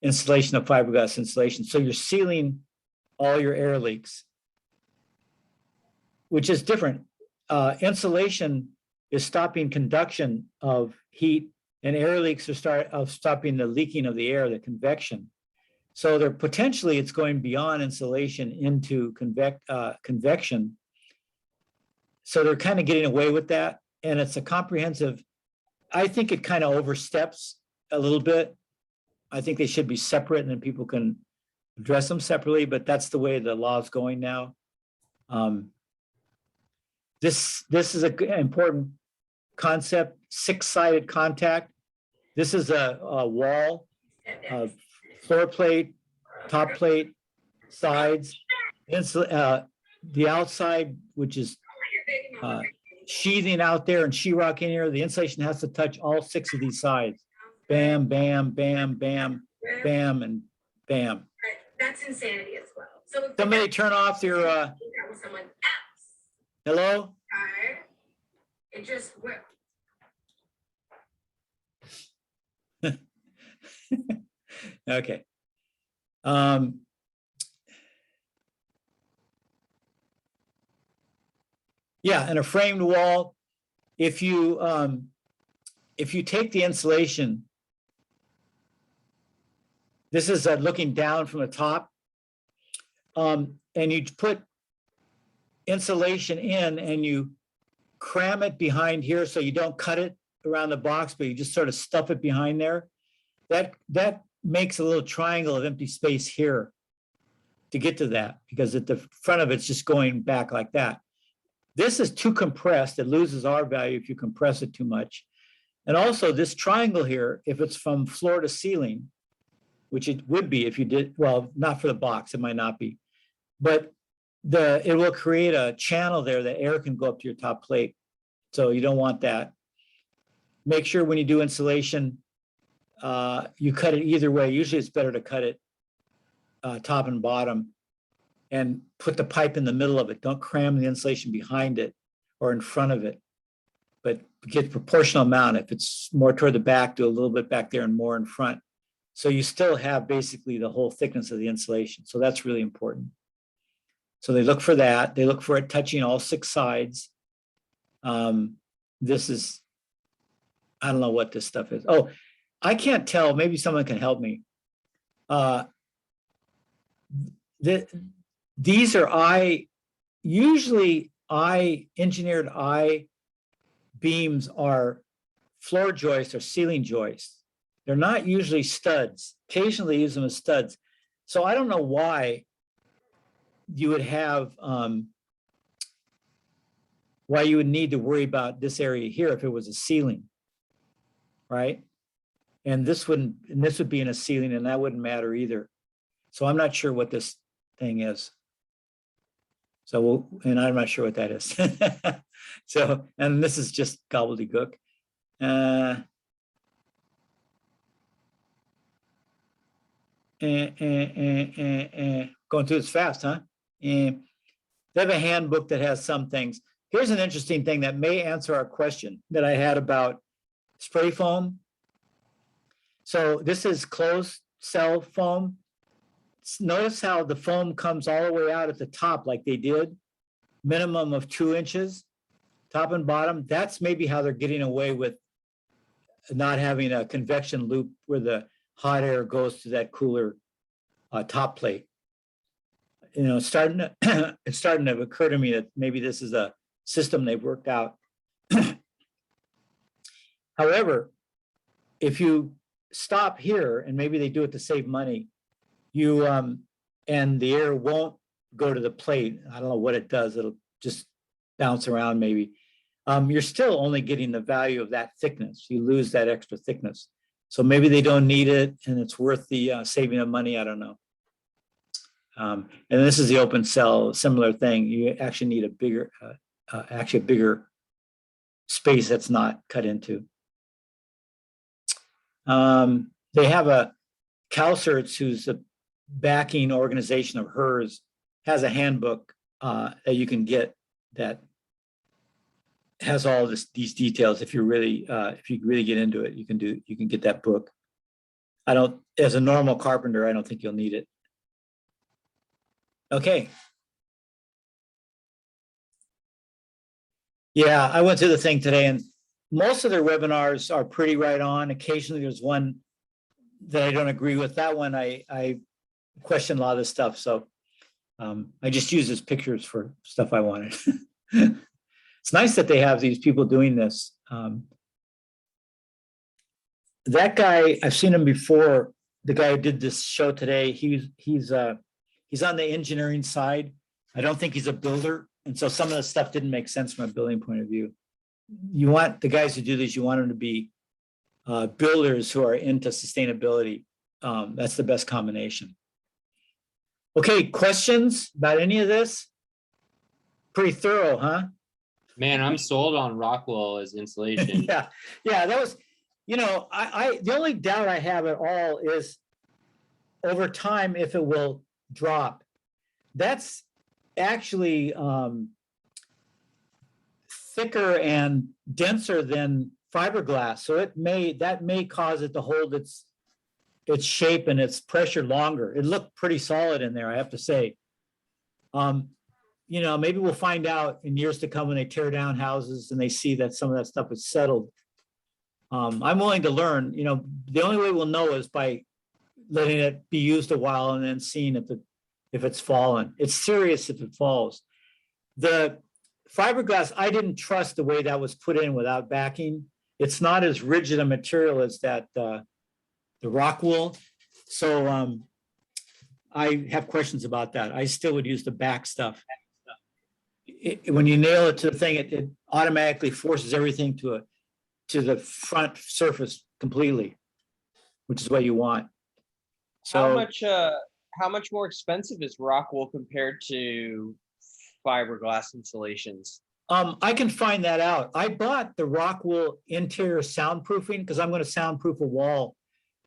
installation of fiberglass insulation. So you're sealing all your air leaks, which is different. Insulation is stopping conduction of heat, and air leaks are stopping the leaking of the air, the convection. So they're potentially, it's going beyond insulation into convection. So they're kind of getting away with that. And it's a comprehensive, I think it kind of oversteps a little bit. I think they should be separate and then people can address them separately, but that's the way the law is going now. This is an important concept, 6-sided contact. This is a wall, floor plate, top plate, sides, the outside, which is sheathing out there and sheetrock in here. The insulation has to touch all 6 of these sides. Bam, bam, bam, bam, bam, and bam. That's insanity as well. So somebody turn off your someone else. Hello? It just worked. Okay. Yeah, and a framed wall, if you take the insulation, this is looking down from the top, and you put insulation in and you cram it behind here so you don't cut it around the box, but you just sort of stuff it behind there. That makes a little triangle of empty space here to get to that, because at the front of it's just going back like that. This is too compressed. It loses R value if you compress it too much. And also this triangle here, if it's from floor to ceiling, which it would be if you did, well, not for the box, it might not be, but it will create a channel there that air can go up to your top plate. So you don't want that. Make sure when you do insulation, you cut it either way. Usually it's better to cut it top and bottom and put the pipe in the middle of it. Don't cram the insulation behind it or in front of it, but get proportional amount. If it's more toward the back, do a little bit back there and more in front. So you still have basically the whole thickness of the insulation. So that's really important. So they look for that. They look for it touching all 6 sides. This is, I don't know what this stuff is. Oh, I can't tell. Maybe someone can help me. These are usually engineered beams are floor joists or ceiling joists. They're not usually studs. Occasionally use them as studs. So I don't know why you would have, why you would need to worry about this area here if it was a ceiling, right? And this would be in a ceiling and that wouldn't matter either. So I'm not sure what this thing is. So, and I'm not sure what that is. So, and this is just gobbledygook. Going through this fast, huh? They have a handbook that has some things. Here's an interesting thing that may answer our question that I had about spray foam. So this is closed cell foam. Notice how the foam comes all the way out at the top like they did, minimum of 2 inches, top and bottom. That's maybe how they're getting away with not having a convection loop where the hot air goes to that cooler top plate. You know, it's starting to occur to me that maybe this is a system they've worked out. However, if you stop here, and maybe they do it to save money, you and the air won't go to the plate. I don't know what it does. It'll just bounce around maybe. You're still only getting the value of that thickness. You lose that extra thickness. So maybe they don't need it and it's worth the saving of money. I don't know. And this is the open cell, similar thing. You actually need a bigger, actually a bigger space that's not cut into. They have a CalCerts, who's the backing organization of HERS, has a handbook that you can get that has all these details. If you really get into it, you can get that book. As a normal carpenter, I don't think you'll need it. Okay. Yeah, I went through the thing today, and most of their webinars are pretty right on. Occasionally there's one that I don't agree with. That one I question a lot of this stuff. So I just use as pictures for stuff I wanted. It's nice that they have these people doing this. That guy, I've seen him before. The guy who did this show today, he's on the engineering side. I don't think he's a builder. And so some of the stuff didn't make sense from a building point of view. You want the guys who do this, you want them to be builders who are into sustainability. That's the best combination. Okay, questions about any of this? Pretty thorough, huh? Man, I'm sold on Rockwell as insulation. Yeah, that was, the only doubt I have at all is over time if it will drop. That's actually thicker and denser than fiberglass, so that may cause it to hold its shape and its pressure longer. It looked pretty solid in there, I have to say. Maybe we'll find out in years to come when they tear down houses and they see that some of that stuff is settled. I'm willing to learn. The only way we'll know is by letting it be used a while and then seeing if it's fallen. It's serious if it falls. The fiberglass, I didn't trust the way that was put in without backing. It's not as rigid a material as that the rock wool. So I have questions about that. I still would use the back stuff. When you nail it to the thing, it automatically forces everything to the front surface completely, which is what you want. So how much more expensive is rock wool compared to fiberglass insulations? I can find that out. I bought the rock wool interior soundproofing because I'm going to soundproof a wall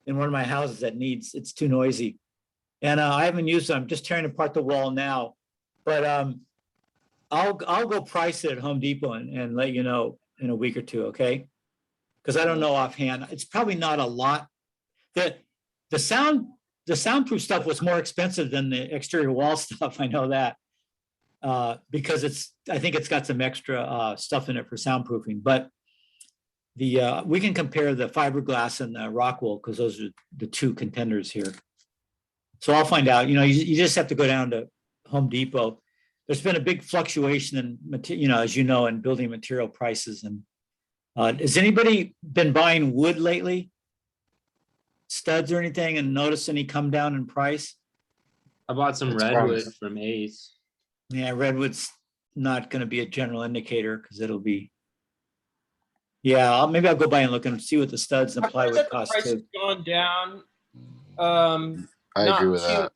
in one of my houses that it's too noisy. And I haven't used it. I'm just tearing apart the wall now. But I'll go price it at Home Depot and let you know in a week or two, okay? Because I don't know offhand. It's probably not a lot. The soundproof stuff was more expensive than the exterior wall stuff. I know that. Because I think it's got some extra stuff in it for soundproofing, but we can compare the fiberglass and the rock wool because those are the two contenders here. So I'll find out. You just have to go down to Home Depot. There's been a big fluctuation in material, as you know, in building material prices. And has anybody been buying wood lately? Studs or anything, and notice any come down in price? I bought some redwood from Ace. Yeah, redwood's not going to be a general indicator because it'll be. Yeah, maybe I'll go by and look and see what the studs and plywood cost price too. has gone down. I agree with that.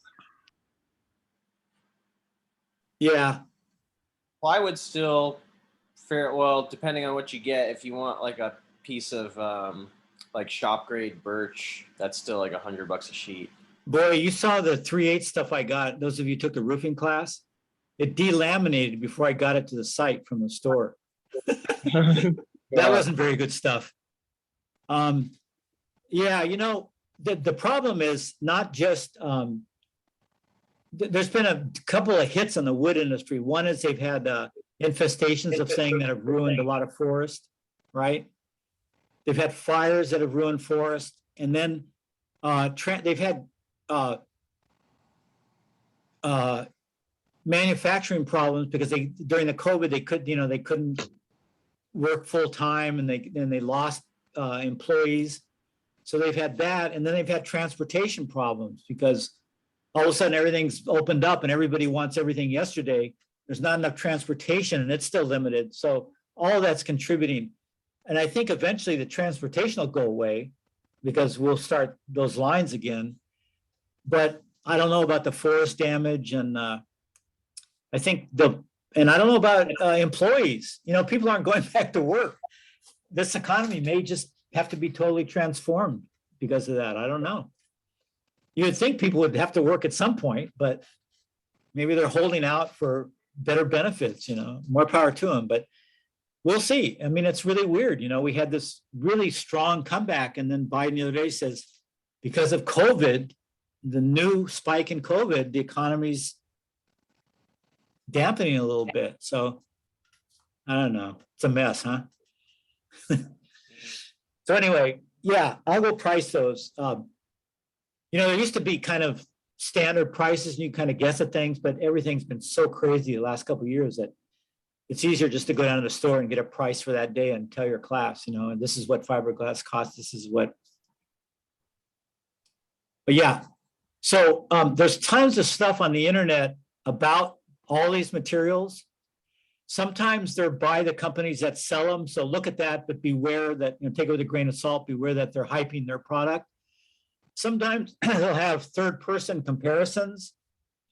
Yeah, Plywood's still fair. Well, depending on what you get, if you want like a piece of like shop grade birch, that's still like $100 a sheet. boy, you saw the 3/8 stuff I got. Those of you who took the roofing class, it delaminated before I got it to the site from the store. That wasn't very good stuff. Yeah, the problem is not just, there's been a couple of hits on the wood industry. One is they've had infestations of things that have ruined a lot of forest, right? They've had fires that have ruined forest. And then they've had manufacturing problems because during the COVID, they couldn't work full time and they lost employees. So they've had that, and then they've had transportation problems because all of a sudden everything's opened up and everybody wants everything yesterday. There's not enough transportation and it's still limited. So all of that's contributing. And I think eventually the transportation will go away because we'll start those lines again. But I don't know about the forest damage, and I think and I don't know about employees. You know, people aren't going back to work. This economy may just have to be totally transformed because of that. I don't know. You would think people would have to work at some point, but maybe they're holding out for better benefits, you know, more power to them, but we'll see. I mean, it's really weird. You know, we had this really strong comeback, and then Biden the other day says, because of COVID, the new spike in COVID, the economy's dampening a little bit. So I don't know. It's a mess, huh? So anyway, yeah, I'll go price those. You know, there used to be kind of standard prices and you kind of guess at things, but everything's been so crazy the last couple of years that it's easier just to go down to the store and get a price for that day and tell your class, you know, and this is what fiberglass costs. This is what. But yeah, so there's tons of stuff on the internet about all these materials. Sometimes they're by the companies that sell them. So look at that, but beware that, you know, take it with a grain of salt, beware that they're hyping their product. Sometimes they'll have third-person comparisons.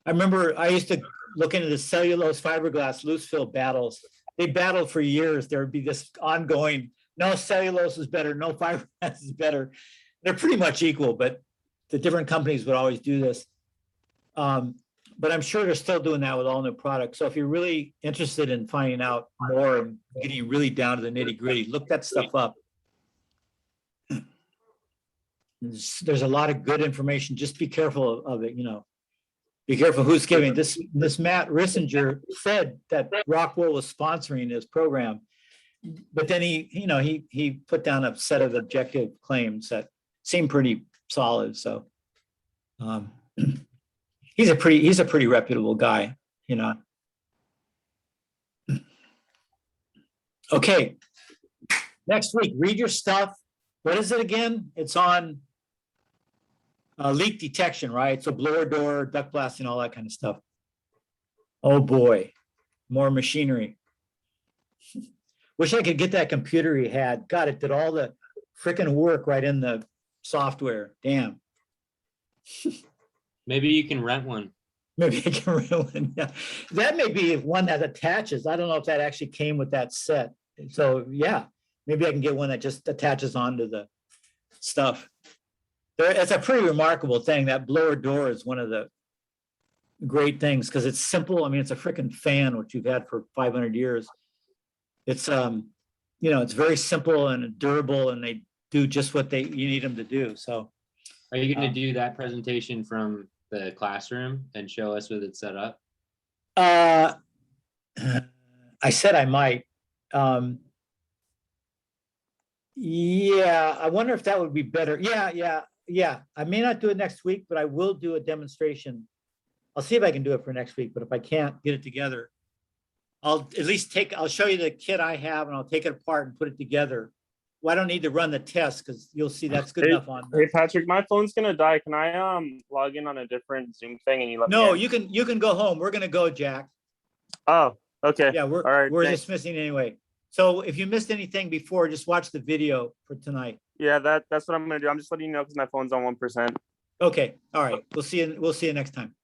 I remember I used to look into the cellulose fiberglass loose fill battles. They battled for years. There would be this ongoing, no, cellulose is better, no, fiberglass is better. They're pretty much equal, but the different companies would always do this. But I'm sure they're still doing that with all new products. So if you're really interested in finding out more and getting really down to the nitty-gritty, look that stuff up. There's a lot of good information. Just be careful of it, you know. Be careful who's giving. This Matt Rissinger said that Rockwell was sponsoring his program, but then he put down a set of objective claims that seemed pretty solid. So he's a pretty reputable guy, you know. Okay, next week, read your stuff. What is it again? It's on leak detection, right? So blower door, duct blasting, all that kind of stuff. Oh boy, more machinery. Wish I could get that computer he had. God, it did all the freaking work right in the software. Damn. Maybe you can rent one. Maybe I can rent one. Yeah. That may be one that attaches. I don't know if that actually came with that set. So yeah, maybe I can get one that just attaches onto the stuff. It's a pretty remarkable thing. That blower door is one of the great things because it's simple. I mean, it's a freaking fan, which you've had for 500 years. It's, you know, it's very simple and durable, and they do just what you need them to do. So, are you going to do that presentation from the classroom and show us with it set up? I said I might. Yeah, I wonder if that would be better. Yeah. I may not do it next week, but I will do a demonstration. I'll see if I can do it for next week, but if I can't get it together, I'll at least I'll show you the kit I have and I'll take it apart and put it together. Well, I don't need to run the test because you'll see that's good enough on. Hey Patrick, my phone's gonna die. Can I log in on a different Zoom thing and you let me No, in? you can go home. We're gonna go, Jack. Oh, okay. Yeah, we're dismissing anyway. So if you missed anything before, just watch the video for tonight. Yeah, that's what I'm gonna do. I'm just letting you know because my phone's on 1%. Okay, all right. We'll see you next time.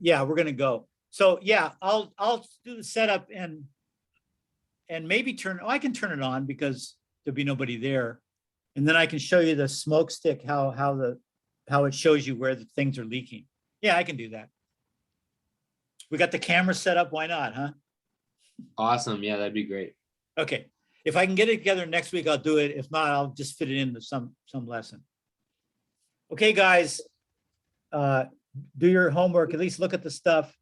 Yeah, we're gonna go. So yeah, I'll do the setup and maybe I can turn it on because there'll be nobody there, and then I can show you the smoke stick how it shows you where the things are leaking. Yeah, I can do that. We got the camera set up. Why not, huh? Awesome. Yeah, that'd be great. Okay. If I can get it together next week, I'll do it. If not, I'll just fit it into some lesson. Okay, guys, do your homework. At least look at the stuff.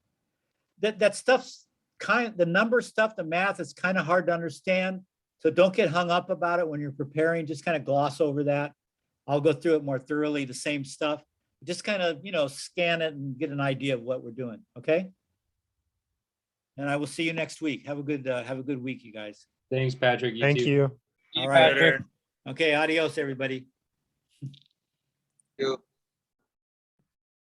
That stuff's the number stuff, the math is kind of hard to understand. So don't get hung up about it when you're preparing. Just kind of gloss over that. I'll go through it more thoroughly, the same stuff. Just kind of, scan it and get an idea of what we're doing. Okay. And I will see you next week. Have a good week, you guys. Thanks, Patrick. Thank too. you. All right. Okay, adios, everybody. You.